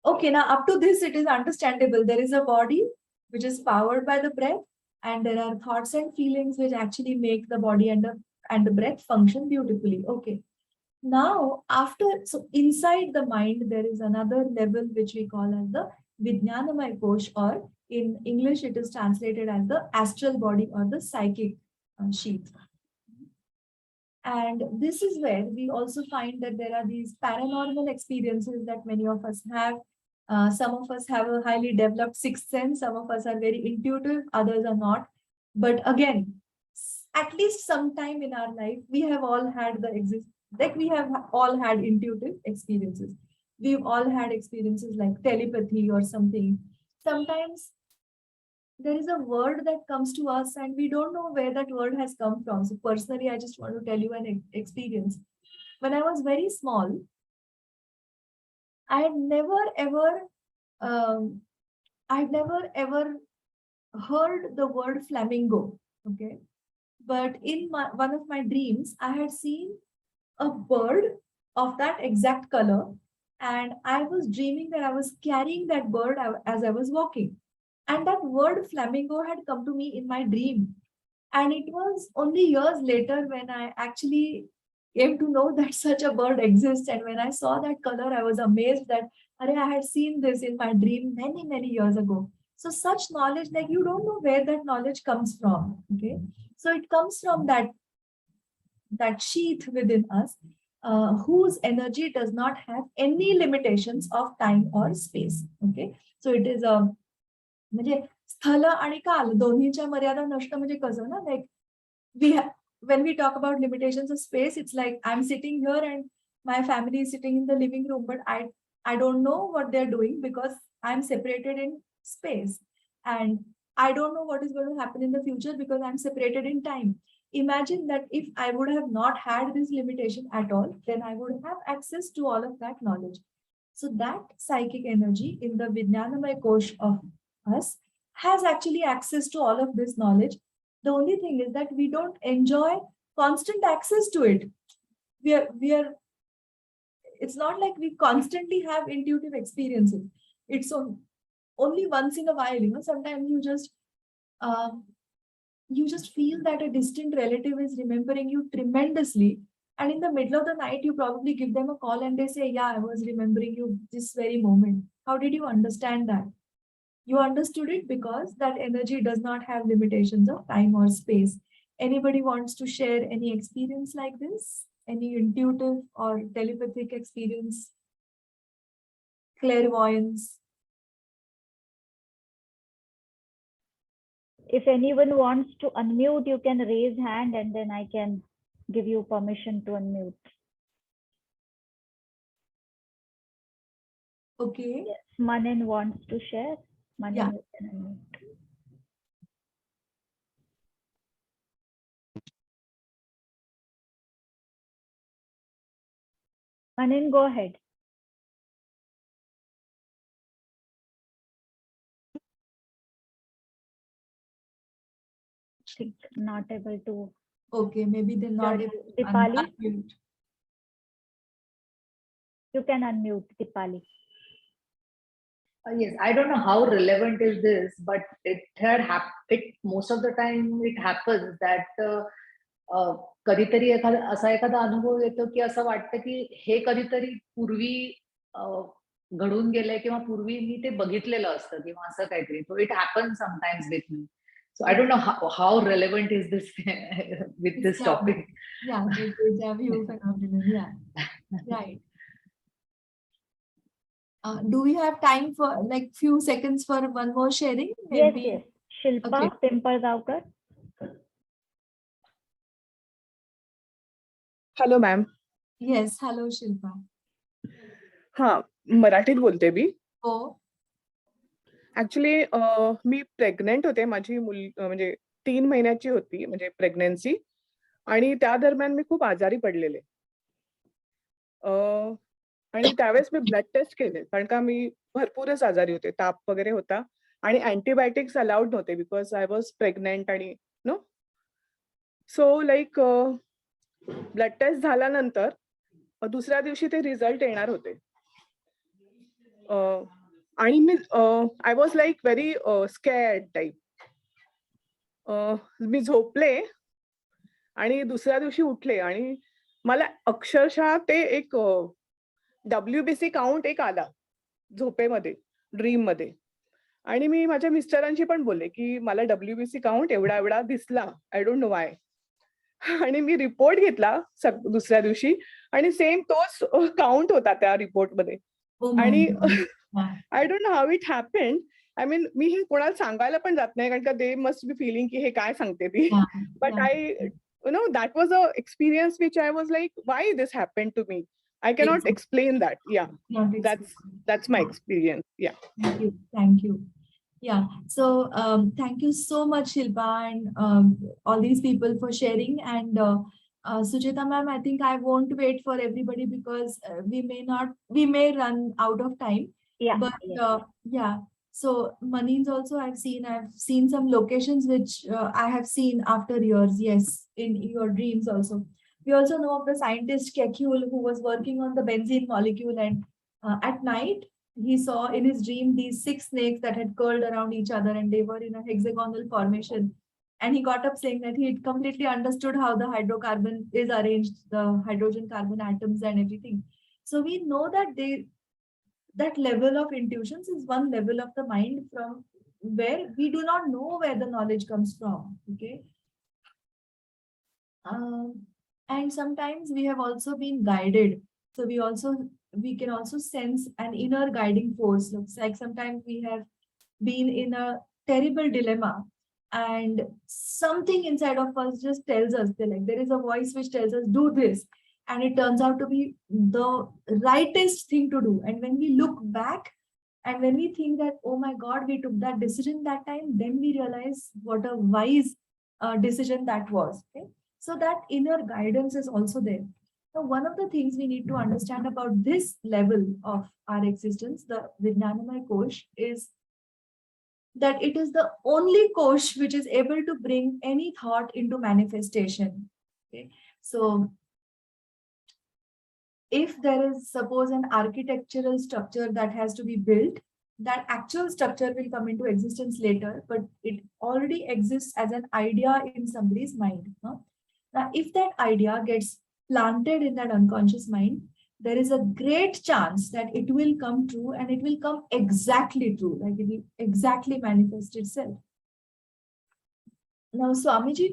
Okay, now up to this, it is understandable. There is a body which is powered by the breath, and there are thoughts and feelings which actually make the body and the breath function beautifully. Okay. Now, so inside the mind, there is another level which we call as the Vijnanamaya Kosh, or in English, it is translated as the astral body or the psychic sheath. And this is where we also find that there are these paranormal experiences that many of us have. Some of us have a highly developed sixth sense. Some of us are very intuitive, others are not. But again, at least sometime in our life, we have all had we have all had intuitive experiences. We've all had experiences like telepathy or something. Sometimes there is a word that comes to us and we don't know where that word has come from. So personally, I just want to tell you an experience. When I was very small, I had never ever heard the word flamingo. Okay. But in one of my dreams, I had seen a bird of that exact color, and I was dreaming that I was carrying that bird as I was walking. And that word flamingo had come to me in my dream. And it was only years later when I actually came to know that such a bird exists. And when I saw that color, I was amazed that I had seen this in my dream many, many years ago. So such knowledge, like you don't know where that knowledge comes from. Okay. So it comes from that sheath within us, whose energy does not have any limitations of time or space. Okay. So it is a म्हणजे स्थल आणि काल दोन्हीच्या मर्यादा नसणं म्हणजे कसं ना, like we have, when we talk about limitations of space, it's like I'm sitting here and my family is sitting in the living room, but I don't know what they're doing because I'm separated in space, and I don't know what is going to happen in the future because I'm separated in time. Imagine that if I would have not had this limitation at all, then I would have access to all of that knowledge. So that psychic energy in the Vijnanamay Kosh of us has actually access to all of this knowledge. The only thing is that we don't enjoy constant access to it. We are it's not like we constantly have intuitive experiences. It's only once in a while, you know, sometimes you just feel that a distant relative is remembering you tremendously, and in the middle of the night you probably give them a call and they say, yeah, I was remembering you this very moment. How did you understand that? You understood it because that energy does not have limitations of time or space. Anybody wants to share any experience like this? Any intuitive or telepathic experience? Clairvoyance? If anyone wants to unmute, you can raise hand and then I can give you permission to unmute. Okay. Yes, Manan wants to share. Manan, Yeah. you can unmute. Manan, go ahead. I think not able to. Okay, maybe they're not able to Dipali, unmute. you can unmute, Dipali. Yes, I don't know how relevant is this, but it had happened. Most of the time, it happens that कधीतरी असा एखादा अनुभव येतो की असं वाटतं की हे कधीतरी पूर्वी घडून गेलंय किंवा पूर्वी मी ते बघितलेलं असतं किंवा असं काहीतरी. So it happens sometimes with me. So I don't know how relevant is this with this topic. Yeah, the deja vu phenomenon. Yeah, right. Do we have time for like few seconds for one more sharing? Maybe. Yes. Shilpa Okay. Pimpalgaonkar. Hello ma'am. Yes, hello Shilpa. हा, मराठीत बोलते मी. हो. Actually मी pregnant होते. माझी म्हणजे 3 महिन्याची होती, म्हणजे प्रेग्नन्सी, आणि त्या दरम्यान मी खूप आजारी पडलेले. आणि त्यावेळेस मी ब्लड टेस्ट केले, कारण का मी भरपूरच आजारी होते. ताप वगैरे होता आणि अँटीबायोटिक्स अलाउड नव्हते बिकॉज आय वॉज प्रेग्नेंट आणि no. So like blood test झाल्यानंतर दुसऱ्या दिवशी ते रिझल्ट येणार होते. आणि मी I was like very scared type. मी झोपले आणि दुसऱ्या दिवशी उठले आणि मला अक्षरशः ते एक WBC काउंट एक आला झोपेमध्ये, ड्रीम मध्ये. आणि मी माझ्या मिस्टरांशी पण बोलले की मला WBC काउंट एवढा एवढा दिसला, आय डोंट नो वाय. आणि मी रिपोर्ट घेतला दुसऱ्या दिवशी आणि सेम तोच काउंट होता त्या रिपोर्टमध्ये. आणि I don't know how it happened. I mean मी हे कोणाला सांगायला पण जात नाही, कारण का दे मस्ट बी फिलिंग की हे काय सांगते ती. But I you know, that was a experience which I was like, why this happened to me? I cannot explain that. Yeah, that's my experience. Yeah. Thank you. Yeah. So thank you so much, Shilpa, and all these people for sharing. And Sucheta ma'am, I think I won't wait for everybody because we may run out of time. Yeah. But yeah. So Manins also I've seen some locations which I have seen after years, yes, in your dreams also. We also know of the scientist Kekule who was working on the benzene molecule, and at night he saw in his dream these 6 snakes that had curled around each other and they were in a hexagonal formation. And he got up saying that he had completely understood how the hydrocarbon is arranged, the hydrogen carbon atoms and everything. So we know that that level of intuitions is one level of the mind from where we do not know where the knowledge comes from. Okay. Um, and sometimes we have also been guided. So we can also sense an inner guiding force. Looks like sometimes we have been in a terrible dilemma and something inside of us just tells us that, like, there is a voice which tells us do this, and it turns out to be the rightest thing to do. And when we look back and when we think that, oh my god, we took that decision that time, then we realize what a wise decision that was. Okay, so that inner guidance is also there. Now, one of the things we need to understand about this level of our existence, the Vijnanamay Kosh, is that it is the only kosh which is able to bring any thought into manifestation. Okay, so if there is, suppose, an architectural structure that has to be built, that actual structure will come into existence later, but it already exists as an idea in somebody's mind. Huh? Now, if that idea gets planted in that unconscious mind, there is a great chance that it will come true, and it will come exactly true, like it will exactly manifest itself. Now, Swamiji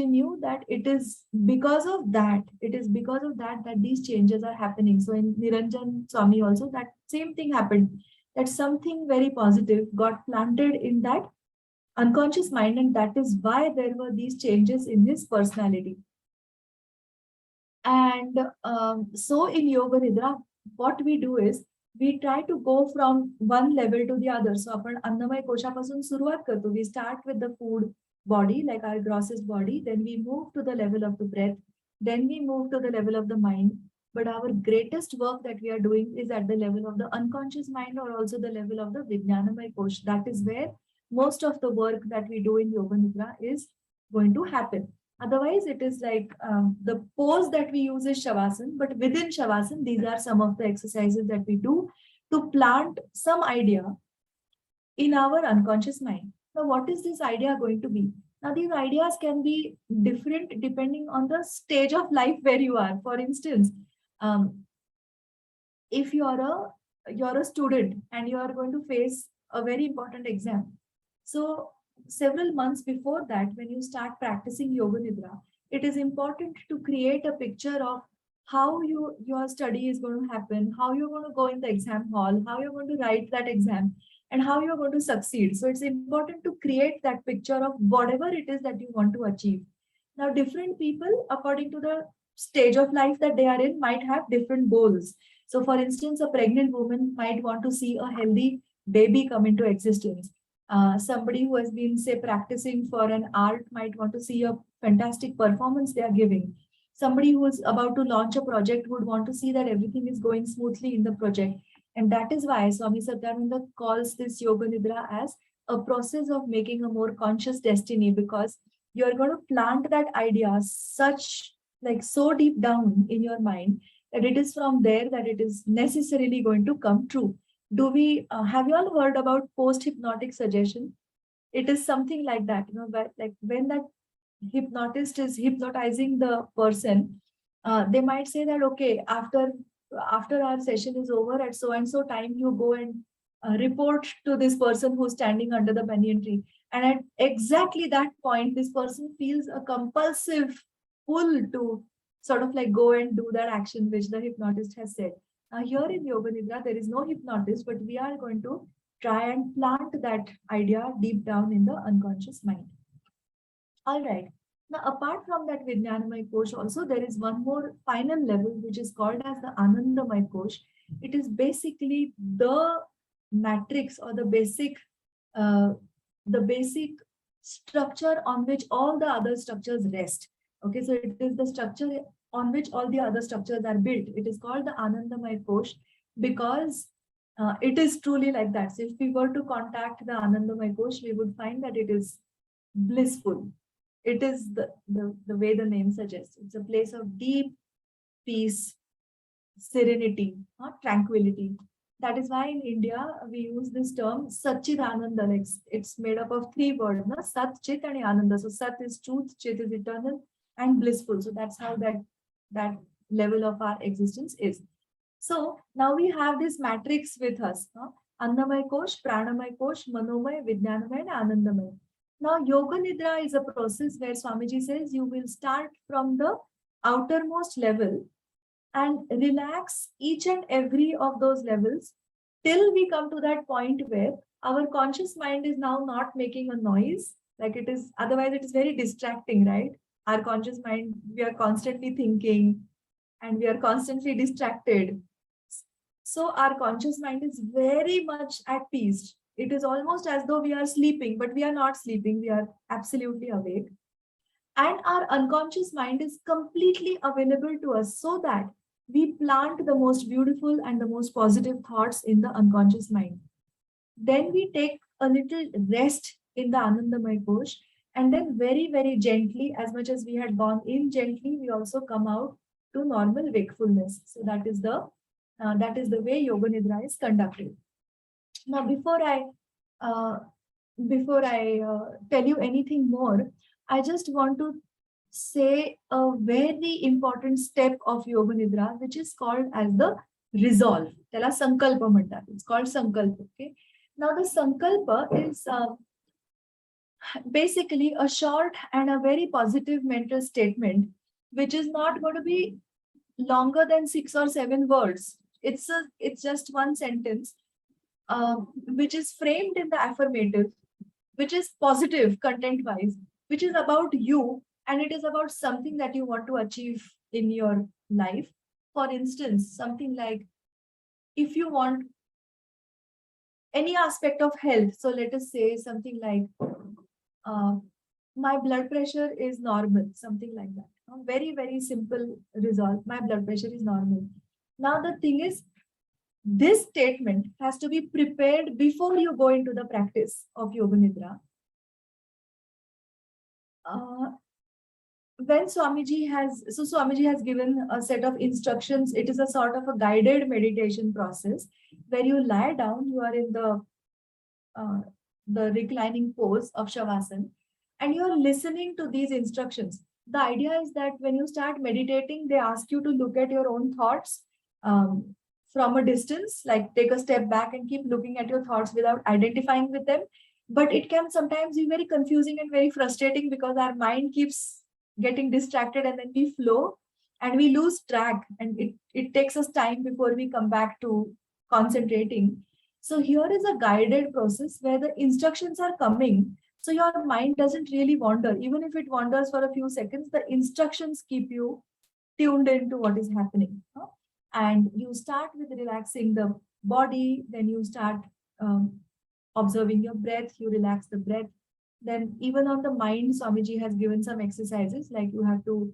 knew that it is because of that that these changes are happening. So in Niranjan Swami also, that same thing happened, that something very positive got planted in that unconscious mind, and that is why there were these changes in his personality. And so in Yoga Nidra, what we do is we try to go from one level to the other. So आपण अन्नमय कोशापासून सुरुवात करतो. We start with the food body, like our grossest body. Then we move to the level of the breath. Then we move to the level of the mind. But our greatest work that we are doing is at the level of the unconscious mind, or also the level of the Vijnanamay Kosh. That is where most of the work that we do in Yoga Nidra is going to happen. Otherwise, it is like the pose that we use is Shavasana, but within Shavasana, these are some of the exercises that we do to plant some idea in our unconscious mind. Now, what is this idea going to be? Now, these ideas can be different depending on the stage of life where you are. For instance, if you're a student and you are going to face a very important exam, so several months before that, when you start practicing Yoga Nidra, it is important to create a picture of how your study is going to happen, how you're going to go in the exam hall, how you're going to write that exam, and how you're going to succeed. So it's important to create that picture of whatever it is that you want to achieve. Now, different people, according to the stage of life that they are in, might have different goals. So, for instance, a pregnant woman might want to see a healthy baby come into existence. Somebody who has been, say, practicing for an art might want to see a fantastic performance they are giving. Somebody who is about to launch a project would want to see that everything is going smoothly in the project. And that is why Swami Satyananda calls this Yoga Nidra as a process of making a more conscious destiny, because you're going to plant that idea so deep down in your mind that it is from there that it is necessarily going to come true. Do we have you all heard about post-hypnotic suggestion? It is something like that, but like when that hypnotist is hypnotizing the person, they might say that, okay, after our session is over at so and so time, you go and report to this person who's standing under the banyan tree. And at exactly that point, this person feels a compulsive pull to sort of like go and do that action which the hypnotist has said. Here in Yoga Nidra, there is no hypnotist, but we are going to try and plant that idea deep down in the unconscious mind. All right. Now, apart from that Vijnanamay Kosh, also there is one more final level which is called as the Anandamay Kosh. It is basically the matrix or the basic structure on which all the other structures rest. Okay, so it is the structure on which all the other structures are built. It is called the Anandamay Kosh because It is truly like that. So if we were to contact the Anandamay Kosh, we would find that it is blissful. It is the way the name suggests. It's a place of deep peace, serenity, tranquility. That is why in India we use this term Satchidananda. Like it's made up of three words, na? Sat, Chit, and Ananda. So Sat is truth, Chit is eternal, and blissful. So that's how that level of our existence is. So now we have this matrix with us. Annamay Kosh, Pranamay Kosh, Manomay, Vijnanamay, and Anandamay. Now Yoga Nidra is a process where Swamiji says you will start from the outermost level and relax each and every of those levels till we come to that point where our conscious mind is now not making a noise like it is, otherwise it is very distracting, right? Our conscious mind, we are constantly thinking and we are constantly distracted. So our conscious mind is very much at peace. It is almost as though we are sleeping, but we are not sleeping, we are absolutely awake. And our unconscious mind is completely available to us so that we plant the most beautiful and the most positive thoughts in the unconscious mind. Then we take a little rest in the Anandamay Kosh, and then very, very gently, as much as we had gone in gently, we also come out to normal wakefulness. So that is the way Yoga Nidra is conducted. Now, before I tell you anything more, I just want to say a very important step of Yoga Nidra, which is called as the resolve. Tela sankalpa म्हणतात. It's called sankalpa. Okay. Now the sankalpa is basically a short and a very positive mental statement, which is not going to be longer than 6 or 7 words. It's just one sentence, which is framed in the affirmative, which is positive content-wise, which is about you, and it is about something that you want to achieve in your life. For instance, something like if you want any aspect of health, so let us say something like my blood pressure is normal, something like that. Very, very simple resolve. My blood pressure is normal. Now the thing is, this statement has to be prepared before you go into the practice of Yoga Nidra. When Swamiji has given a set of instructions. It is a sort of a guided meditation process where you lie down, you are in the reclining pose of Shavasana, and you are listening to these instructions. The idea is that when you start meditating, they ask you to look at your own thoughts from a distance, like take a step back and keep looking at your thoughts without identifying with them. But it can sometimes be very confusing and very frustrating because our mind keeps getting distracted and then we flow and we lose track, and it takes us time before we come back to concentrating. So here is a guided process where the instructions are coming. So your mind doesn't really wander. Even if it wanders for a few seconds, the instructions keep you tuned into what is happening. And you start with relaxing the body, then you start observing your breath, you relax the breath. Then even on the mind, Swamiji has given some exercises like you have to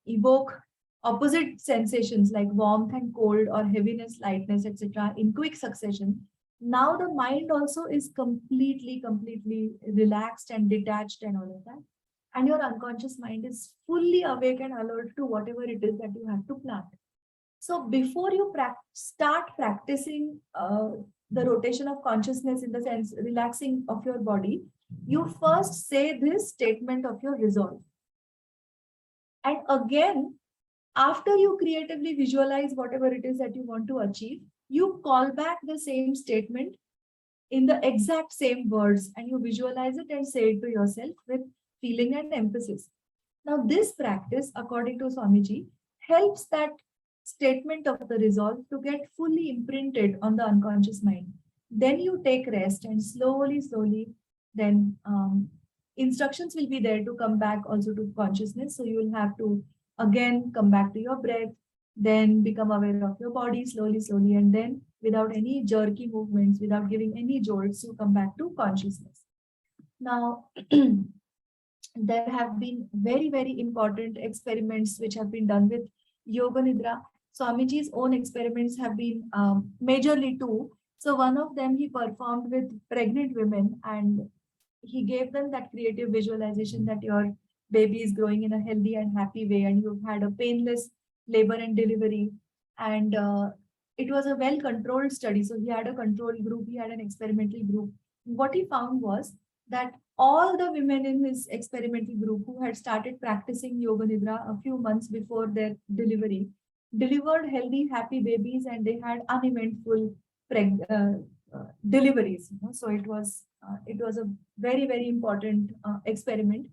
evoke opposite sensations like warmth and cold or heaviness, lightness, etc. in quick succession. Now the mind also is completely relaxed and detached and all of that. And your unconscious mind is fully awake and alert to whatever it is that you have to plant. So before you start practicing the rotation of consciousness, in the sense relaxing of your body, you first say this statement of your resolve. And again, after you creatively visualize whatever it is that you want to achieve, you call back the same statement in the exact same words, and you visualize it and say it to yourself with feeling and emphasis. Now this practice, according to Swamiji, helps that statement of the resolve to get fully imprinted on the unconscious mind. Then you take rest and slowly, then instructions will be there to come back also to consciousness. So you will have to again come back to your breath, then become aware of your body slowly, and then without any jerky movements, without giving any jolts, you come back to consciousness. Now, there have been very, very important experiments which have been done with Yoga Nidra. Swamiji's own experiments have been majorly two. So one of them he performed with pregnant women, and he gave them that creative visualization that your baby is growing in a healthy and happy way, and you've had a painless labor and delivery. And it was a well controlled study. So he had a control group, he had an experimental group. What he found was that all the women in his experimental group who had started practicing Yoga Nidra a few months before their delivery delivered healthy, happy babies, and they had uneventful deliveries. So it was a very, very important experiment.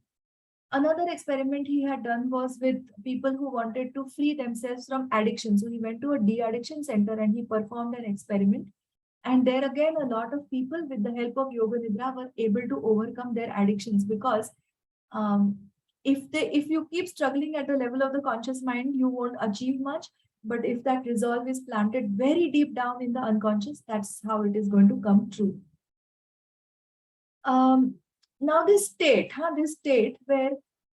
Another experiment he had done was with people who wanted to free themselves from addiction. So he went to a de-addiction center and he performed an experiment. And there again, a lot of people with the help of Yoga Nidra were able to overcome their addictions, because if you keep struggling at the level of the conscious mind, you won't achieve much. But if that resolve is planted very deep down in the unconscious, that's how it is going to come true. Now this state where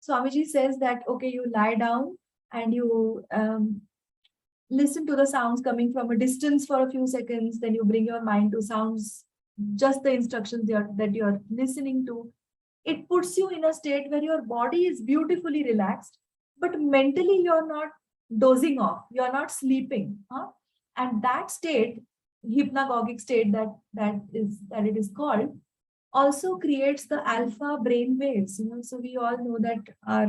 Swamiji says that, okay, you lie down and you listen to the sounds coming from a distance for a few seconds, then you bring your mind to sounds, just the instructions that you're listening to. It puts you in a state where your body is beautifully relaxed, but mentally you're not dozing off, you're not sleeping. And that state, hypnagogic state that it is called, also creates the alpha brain waves. So we all know that our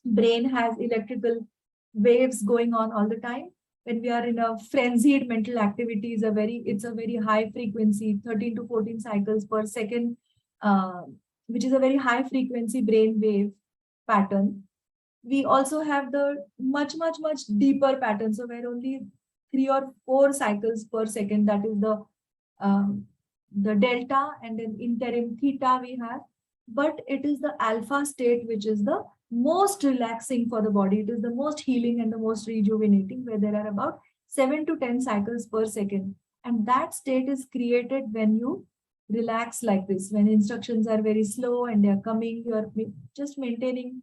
brain has electrical waves going on all the time. When we are in a frenzied mental activity, it's a very high frequency, 13 to 14 cycles per second, which is a very high frequency brain wave pattern. We also have the much deeper pattern, so where only 3 or 4 cycles per second, that is the delta, and then interim theta we have. But it is the alpha state which is the most relaxing for the body. It is the most healing and the most rejuvenating, where there are about 7 to 10 cycles per second. And that state is created when you relax like this, when instructions are very slow and they are coming, you are just maintaining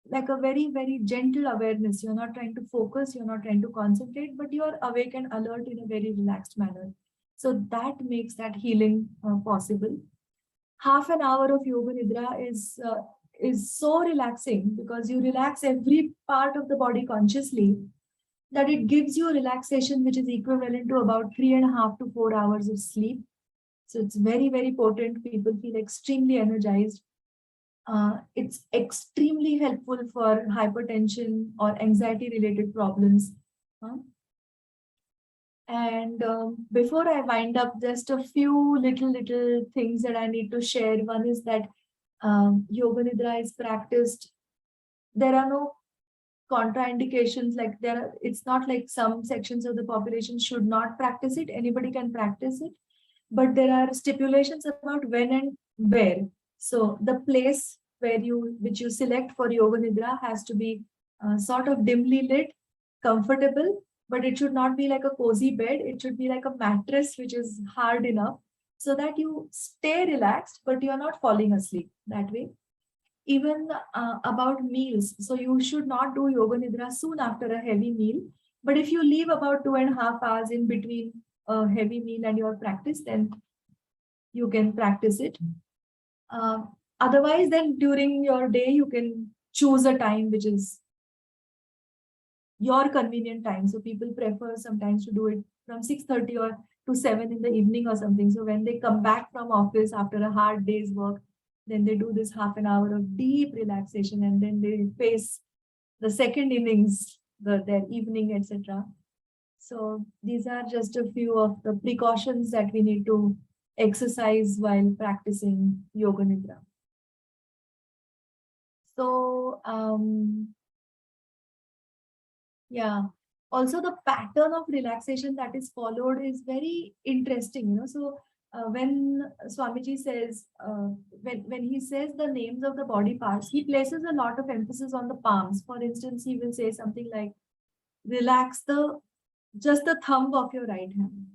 like a very, very gentle awareness. You're not trying to focus, you're not trying to concentrate, but you are awake and alert in a very relaxed manner. So that makes that healing possible. Half an hour of Yoga Nidra is so relaxing, because you relax every part of the body consciously, that it gives you a relaxation which is equivalent to about 3.5 to 4 hours of sleep. So it's very, very potent. People feel extremely energized. It's extremely helpful for hypertension or anxiety related problems. And before I wind up, just a few little things that I need to share. One is that Yoga Nidra is practiced. There are no contraindications. It's not like some sections of the population should not practice it. Anybody can practice it, but there are stipulations about when and where. So the place which you select for Yoga Nidra has to be sort of dimly lit, comfortable, but it should not be like a cozy bed. It should be like a mattress which is hard enough so that you stay relaxed, but you're not falling asleep that way. Even about meals. So you should not do Yoga Nidra soon after a heavy meal. But if you leave about 2.5 hours in between a heavy meal and your practice, then you can practice it. Otherwise, then during your day, you can choose a time which is your convenient time. So people prefer sometimes to do it from 6:30 or to 7 in the evening or something. So when they come back from office after a hard day's work, then they do this half an hour of deep relaxation, and then they face the second innings, their evening, etc. So these are just a few of the precautions that we need to exercise while practicing Yoga Nidra. So yeah, also the pattern of relaxation that is followed is very interesting. So when Swamiji says, when he says the names of the body parts, he places a lot of emphasis on the palms. For instance, he will say something like, relax just the thumb of your right hand.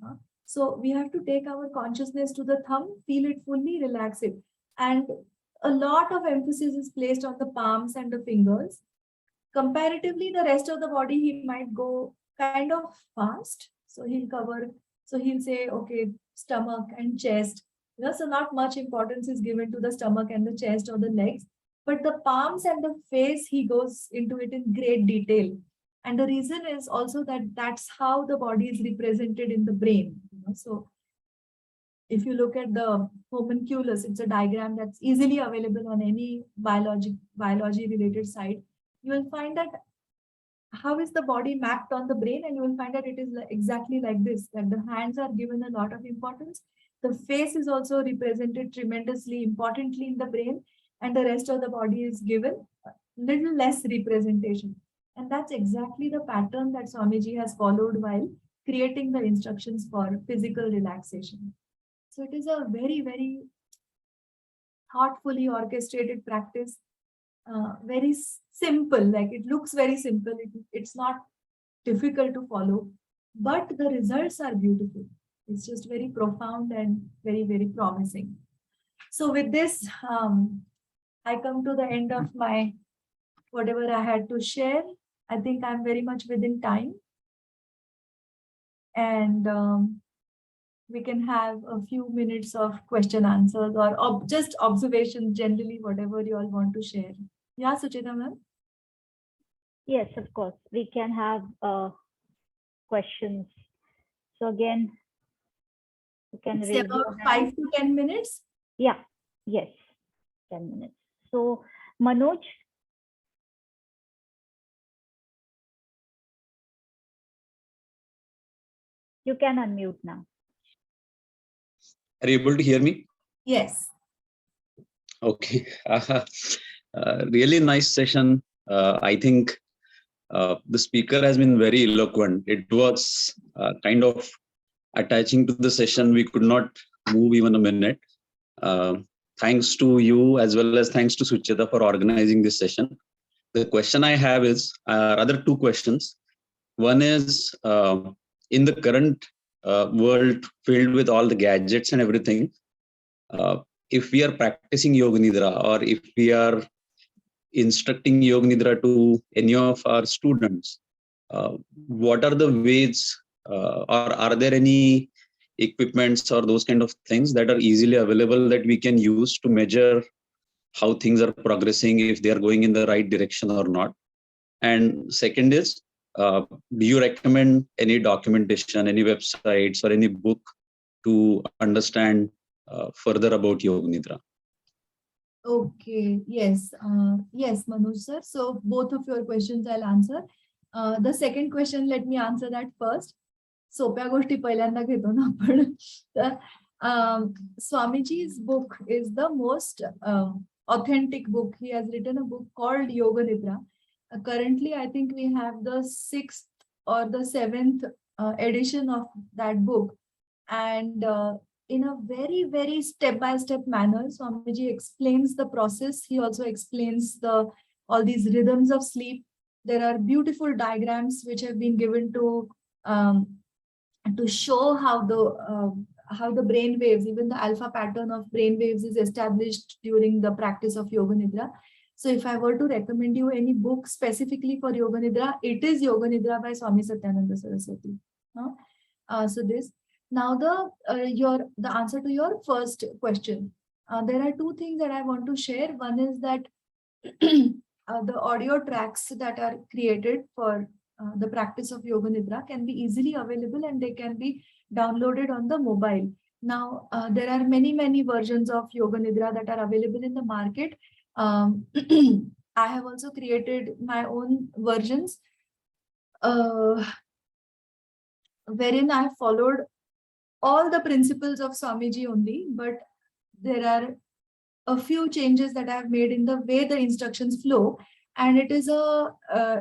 So we have to take our consciousness to the thumb, feel it fully, relax it. And a lot of emphasis is placed on the palms and the fingers comparatively, the rest of the body, he might go kind of fast. So he'll say, okay, stomach and chest. So not much importance is given to the stomach and the chest or the legs. But the palms and the face, he goes into it in great detail. And the reason is also that that's how the body is represented in the brain. So if you look at the homunculus, it's a diagram that's easily available on any biology related site. You will find that how is the body mapped on the brain, and you will find that it is exactly like this, that the hands are given a lot of importance. The face is also represented tremendously importantly in the brain, and the rest of the body is given a little less representation. And that's exactly the pattern that Swamiji has followed while creating the instructions for physical relaxation. So it is a very, very thoughtfully orchestrated practice, very simple, like it looks very simple. It's not difficult to follow, but the results are beautiful. It's just very profound and very, very promising. So with this, I come to the end of my whatever I had to share. I think I'm very much within time. And we can have a few minutes of question answers or just observations, generally, whatever you all want to share. Yeah, Sucheta ma'am? Yes, of course. We can have questions. So again, you can It's raise about your hand. 5 to 10 minutes. Yeah, yes, 10 minutes. So Manoj, you can unmute now. Are you able to hear me? Yes. Okay. Really nice session. I think the speaker has been very eloquent. It was kind of attaching to the session. We could not move even a minute. Thanks to you as well as thanks to Sucheta for organizing this session. The question I have is rather two questions. One is in the current world filled with all the gadgets and everything, if we are practicing Yoga Nidra or if we are instructing Yoga Nidra to any of our students, what are the ways or are there any equipments or those kind of things that are easily available that we can use to measure how things are progressing, if they are going in the right direction or not? And second is, do you recommend any documentation, any websites or any book to understand further about Yoga Nidra? Okay, yes. Yes, Manoj sir. So both of your questions I'll answer. The second question, let me answer that first. सोप्या गोष्टी पहिल्यांदा घेतो ना आपण. तर Swamiji's book is the most authentic book. He has written a book called Yoga Nidra. Currently, I think we have the 6th or the 7th edition of that book. And in a very, very step-by-step manner, Swamiji explains the process. He also explains all these rhythms of sleep. There are beautiful diagrams which have been given to show how the brain waves, even the alpha pattern of brain waves, is established during the practice of Yoga Nidra. So if I were to recommend you any book specifically for Yoga Nidra, it is Yoga Nidra by Swami Satyananda Saraswati. So this. Now the answer to your first question. There are two things that I want to share. One is that the audio tracks that are created for the practice of Yoga Nidra can be easily available and they can be downloaded on the mobile. Now, there are many versions of Yoga Nidra that are available in the market. I have also created my own versions wherein I have followed all the principles of Swamiji only, but there are a few changes that I have made in the way the instructions flow. And it is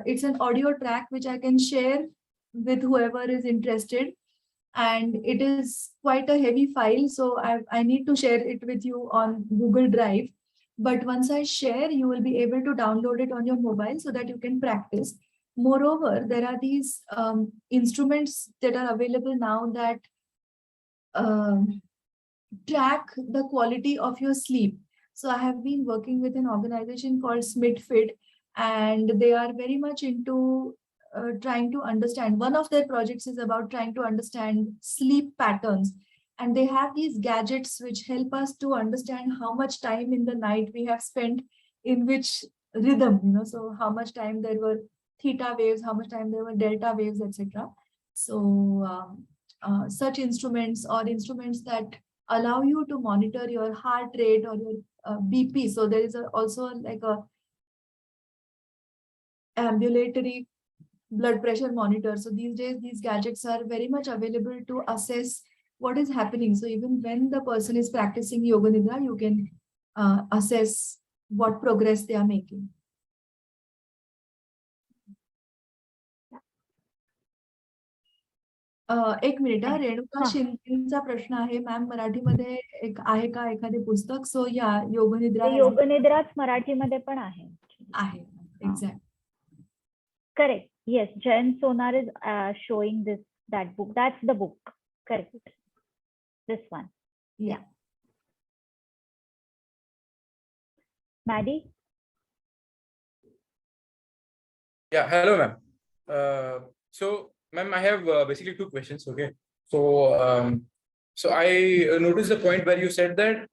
it's an audio track which I can share with whoever is interested. And it is quite a heavy file, so I need to share it with you on Google Drive. But once I share, you will be able to download it on your mobile so that you can practice. Moreover, there are these instruments that are available now that track the quality of your sleep. So I have been working with an organization called SMITFIT, and they are very much into trying to understand. One of their projects is about trying to understand sleep patterns, and they have these gadgets which help us to understand how much time in the night we have spent in which rhythm, so how much time there were theta waves, how much time there were delta waves, etc. So such instruments, or instruments that allow you to monitor your heart rate or your BP. So there is also like a ambulatory blood pressure monitor. So these days, these gadgets are very much available to assess what is happening. So even when the person is practicing Yoga Nidra, you can assess what progress they are making. एक minute हा, रेणुका हा. शिंदेचा प्रश्न आहे ma'am, मराठीमध्ये एक आहे का एखादे पुस्तक? सो या योग निद्रा योग निद्राच मराठीमध्ये पण आहे. आहे, exact. Correct. Yes, Jayant Sonar is showing that book. That's the book. Correct. This one. Yeah. Maddie? Yeah, hello, ma'am. So, ma'am, I have basically two questions. Okay. So, so I noticed the point where you said that,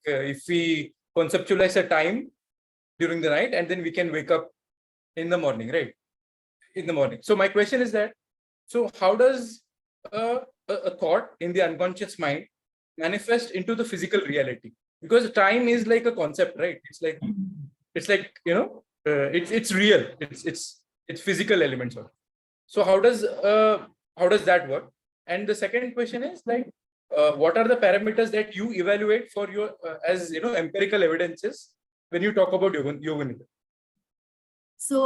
if we conceptualize a time during the night and then we can wake up in the morning, right? In the morning. So my question is that, so how does a thought in the unconscious mind manifest into the physical reality? Because time is like a concept, right? It's like it's real. It's physical elements. So how does that work? And the second question is like, what are the parameters that you evaluate for your as empirical evidences when you talk about yoga nidra? So,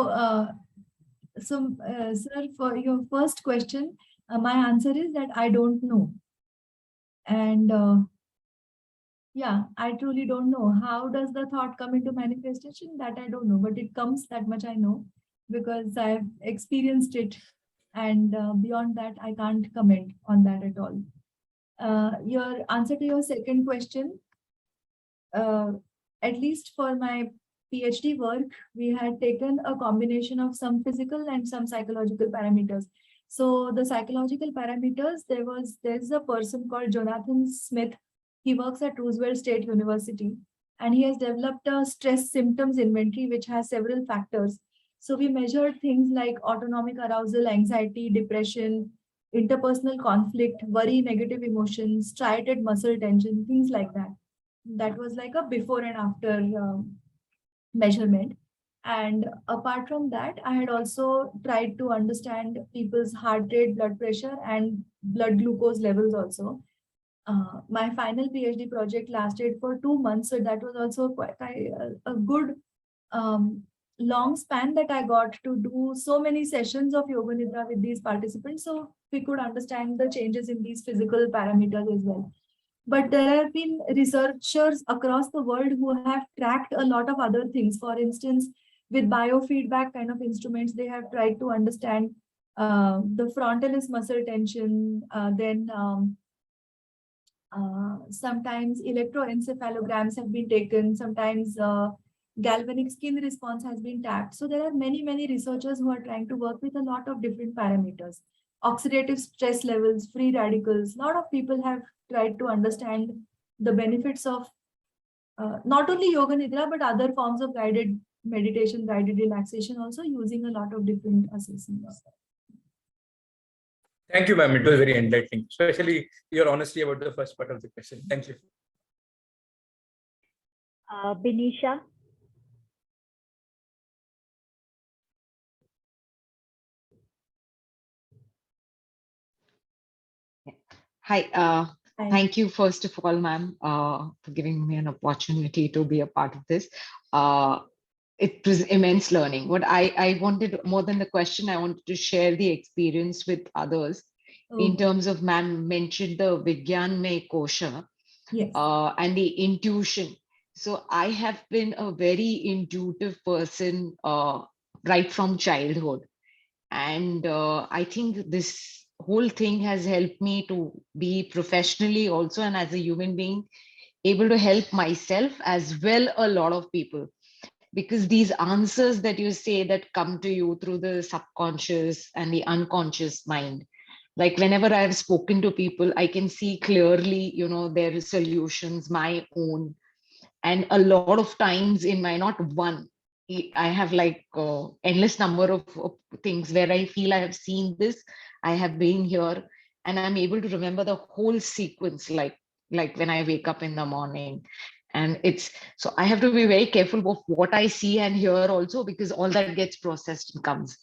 sir, for your first question, my answer is that I don't know. And yeah, I truly don't know. How does the thought come into manifestation? That I don't know, but it comes, that much I know, because I've experienced it. And beyond that, I can't comment on that at all. Your answer to your second question, at least for my PhD work, we had taken a combination of some physical and some psychological parameters. So the psychological parameters, there's a person called Jonathan Smith. He works at Roosevelt State University, and he has developed a stress symptoms inventory, which has several factors. So we measured things like autonomic arousal, anxiety, depression, interpersonal conflict, worry, negative emotions, striated muscle tension, things like that. That was like a before and after measurement. And apart from that, I had also tried to understand people's heart rate, blood pressure, and blood glucose levels also. My final PhD project lasted for 2 months, so that was also quite a good long span that I got to do so many sessions of Yoga Nidra with these participants, so we could understand the changes in these physical parameters as well. But there have been researchers across the world who have tracked a lot of other things. For instance, with biofeedback kind of instruments, they have tried to understand the frontalis muscle tension, then sometimes electroencephalograms have been taken, sometimes galvanic skin response has been tapped. So there are many researchers who are trying to work with a lot of different parameters. Oxidative stress levels, free radicals. A lot of people have tried to understand the benefits of not only Yoga Nidra, but other forms of guided meditation, guided relaxation, also using a lot of different assessments. Thank you, ma'am. It was very enlightening, especially your honesty about the first part of the question. Thank you. Binisha? Hi, thank you first of all, ma'am, for giving me an opportunity to be a part of this. It was immense learning. What I wanted, more than the question, I wanted to share the experience with others in terms of, ma'am mentioned the Vigyan Mein Kosha, Yes. and the intuition. So I have been a very intuitive person right from childhood. And I think this whole thing has helped me to be professionally also, and as a human being, able to help myself as well a lot of people. because these answers that you say that come to you through the subconscious and the unconscious mind, like whenever I've spoken to people, I can see clearly, their solutions, my own. And a lot of times in my, not one, I have like endless number of things where I feel I have seen this, I have been here, and I'm able to remember the whole sequence, like when I wake up in the morning. And it's, so I have to be very careful of what I see and hear also, because all that gets processed and comes.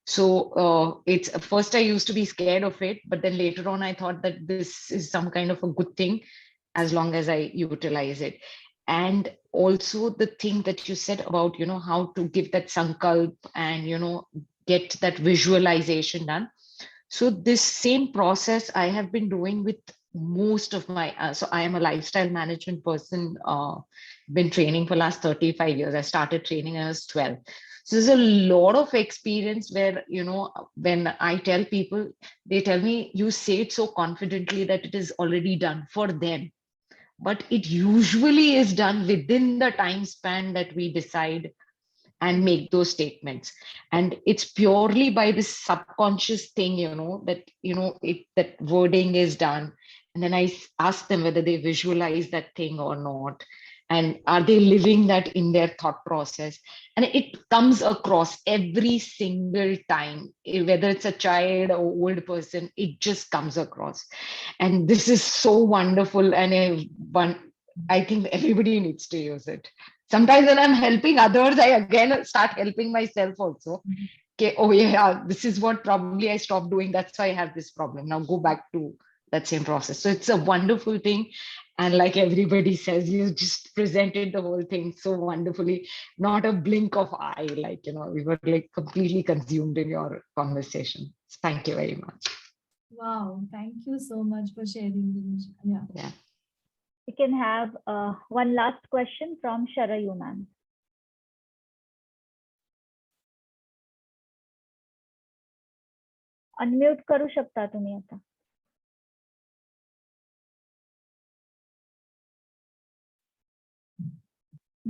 So it's, first I used to be scared of it, but then later on I thought that this is some kind of a good thing as long as I utilize it. And also the thing that you said about, how to give that sankalp and, get that visualization done. So this same process I have been doing with most of my, so I am a lifestyle management person, been training for last 35 years. I started training when I was 12. So there's a lot of experience where, when I tell people, they tell me, you say it so confidently that it is already done for them. But it usually is done within the time span that we decide and make those statements. And it's purely by this subconscious thing, that wording is done. And then I ask them whether they visualize that thing or not. And are they living that in their thought process? And it comes across every single time, whether it's a child or old person, it just comes across. And this is so wonderful. And I think everybody needs to use it. Sometimes when I'm helping others, I again start helping myself also. Okay, oh yeah, this is what probably I stopped doing. That's why I have this problem. Now go back to that same process. So it's a wonderful thing. And like everybody says, you just presented the whole thing so wonderfully. Not a blink of eye, like, we were like completely consumed in your conversation. Thank you very much. Wow, thank you so much for sharing, Dinesh. Yeah. We can have one last question from Sharayu ma'am. Unmute करू शकता तुम्ही आता.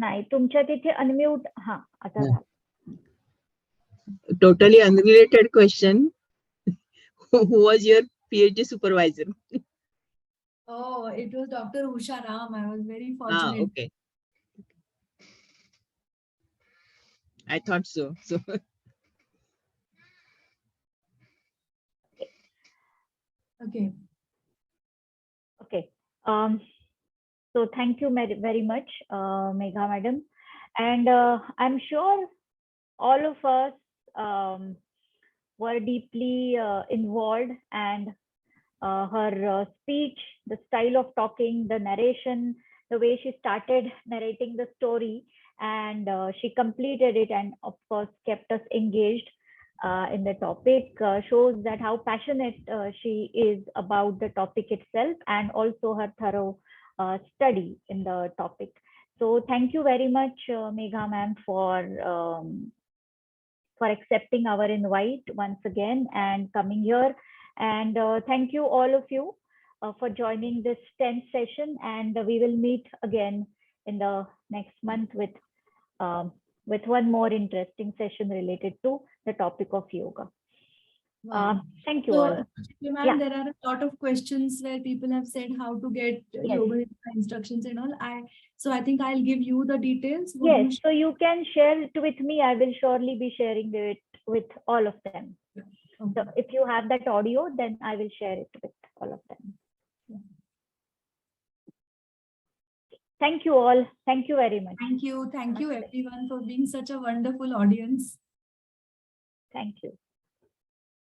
नाही, तुमच्या तिथे unmute. हा, आता झालं. Totally unrelated question. Who was your PhD supervisor? Oh, it was Dr. Usha Ram. I was very fortunate. Okay. I thought so. Okay. Okay. So thank you very much, Megha madam. And I'm sure all of us were deeply involved, and her speech, the style of talking, the narration, the way she started narrating the story, and she completed it, and of course kept us engaged in the topic, shows that how passionate she is about the topic itself, and also her thorough study in the topic. So thank you very much, Megha ma'am, for accepting our invite once again and coming here. And thank you all of you for joining this 10th session. And we will meet again in the next month with one more interesting session related to the topic of yoga. Wow. Thank you So, all. ma'am, there are a lot of questions where people have said how to get yoga instructions and all. So I think I'll give you the details. Yes, so you can share it with me. I will surely be sharing it with all of them. Okay. So if you have that audio, then I will share it with all of them. Yeah. Thank you all. Thank you very much. Thank you. Thank you everyone for being such a wonderful audience. Thank you.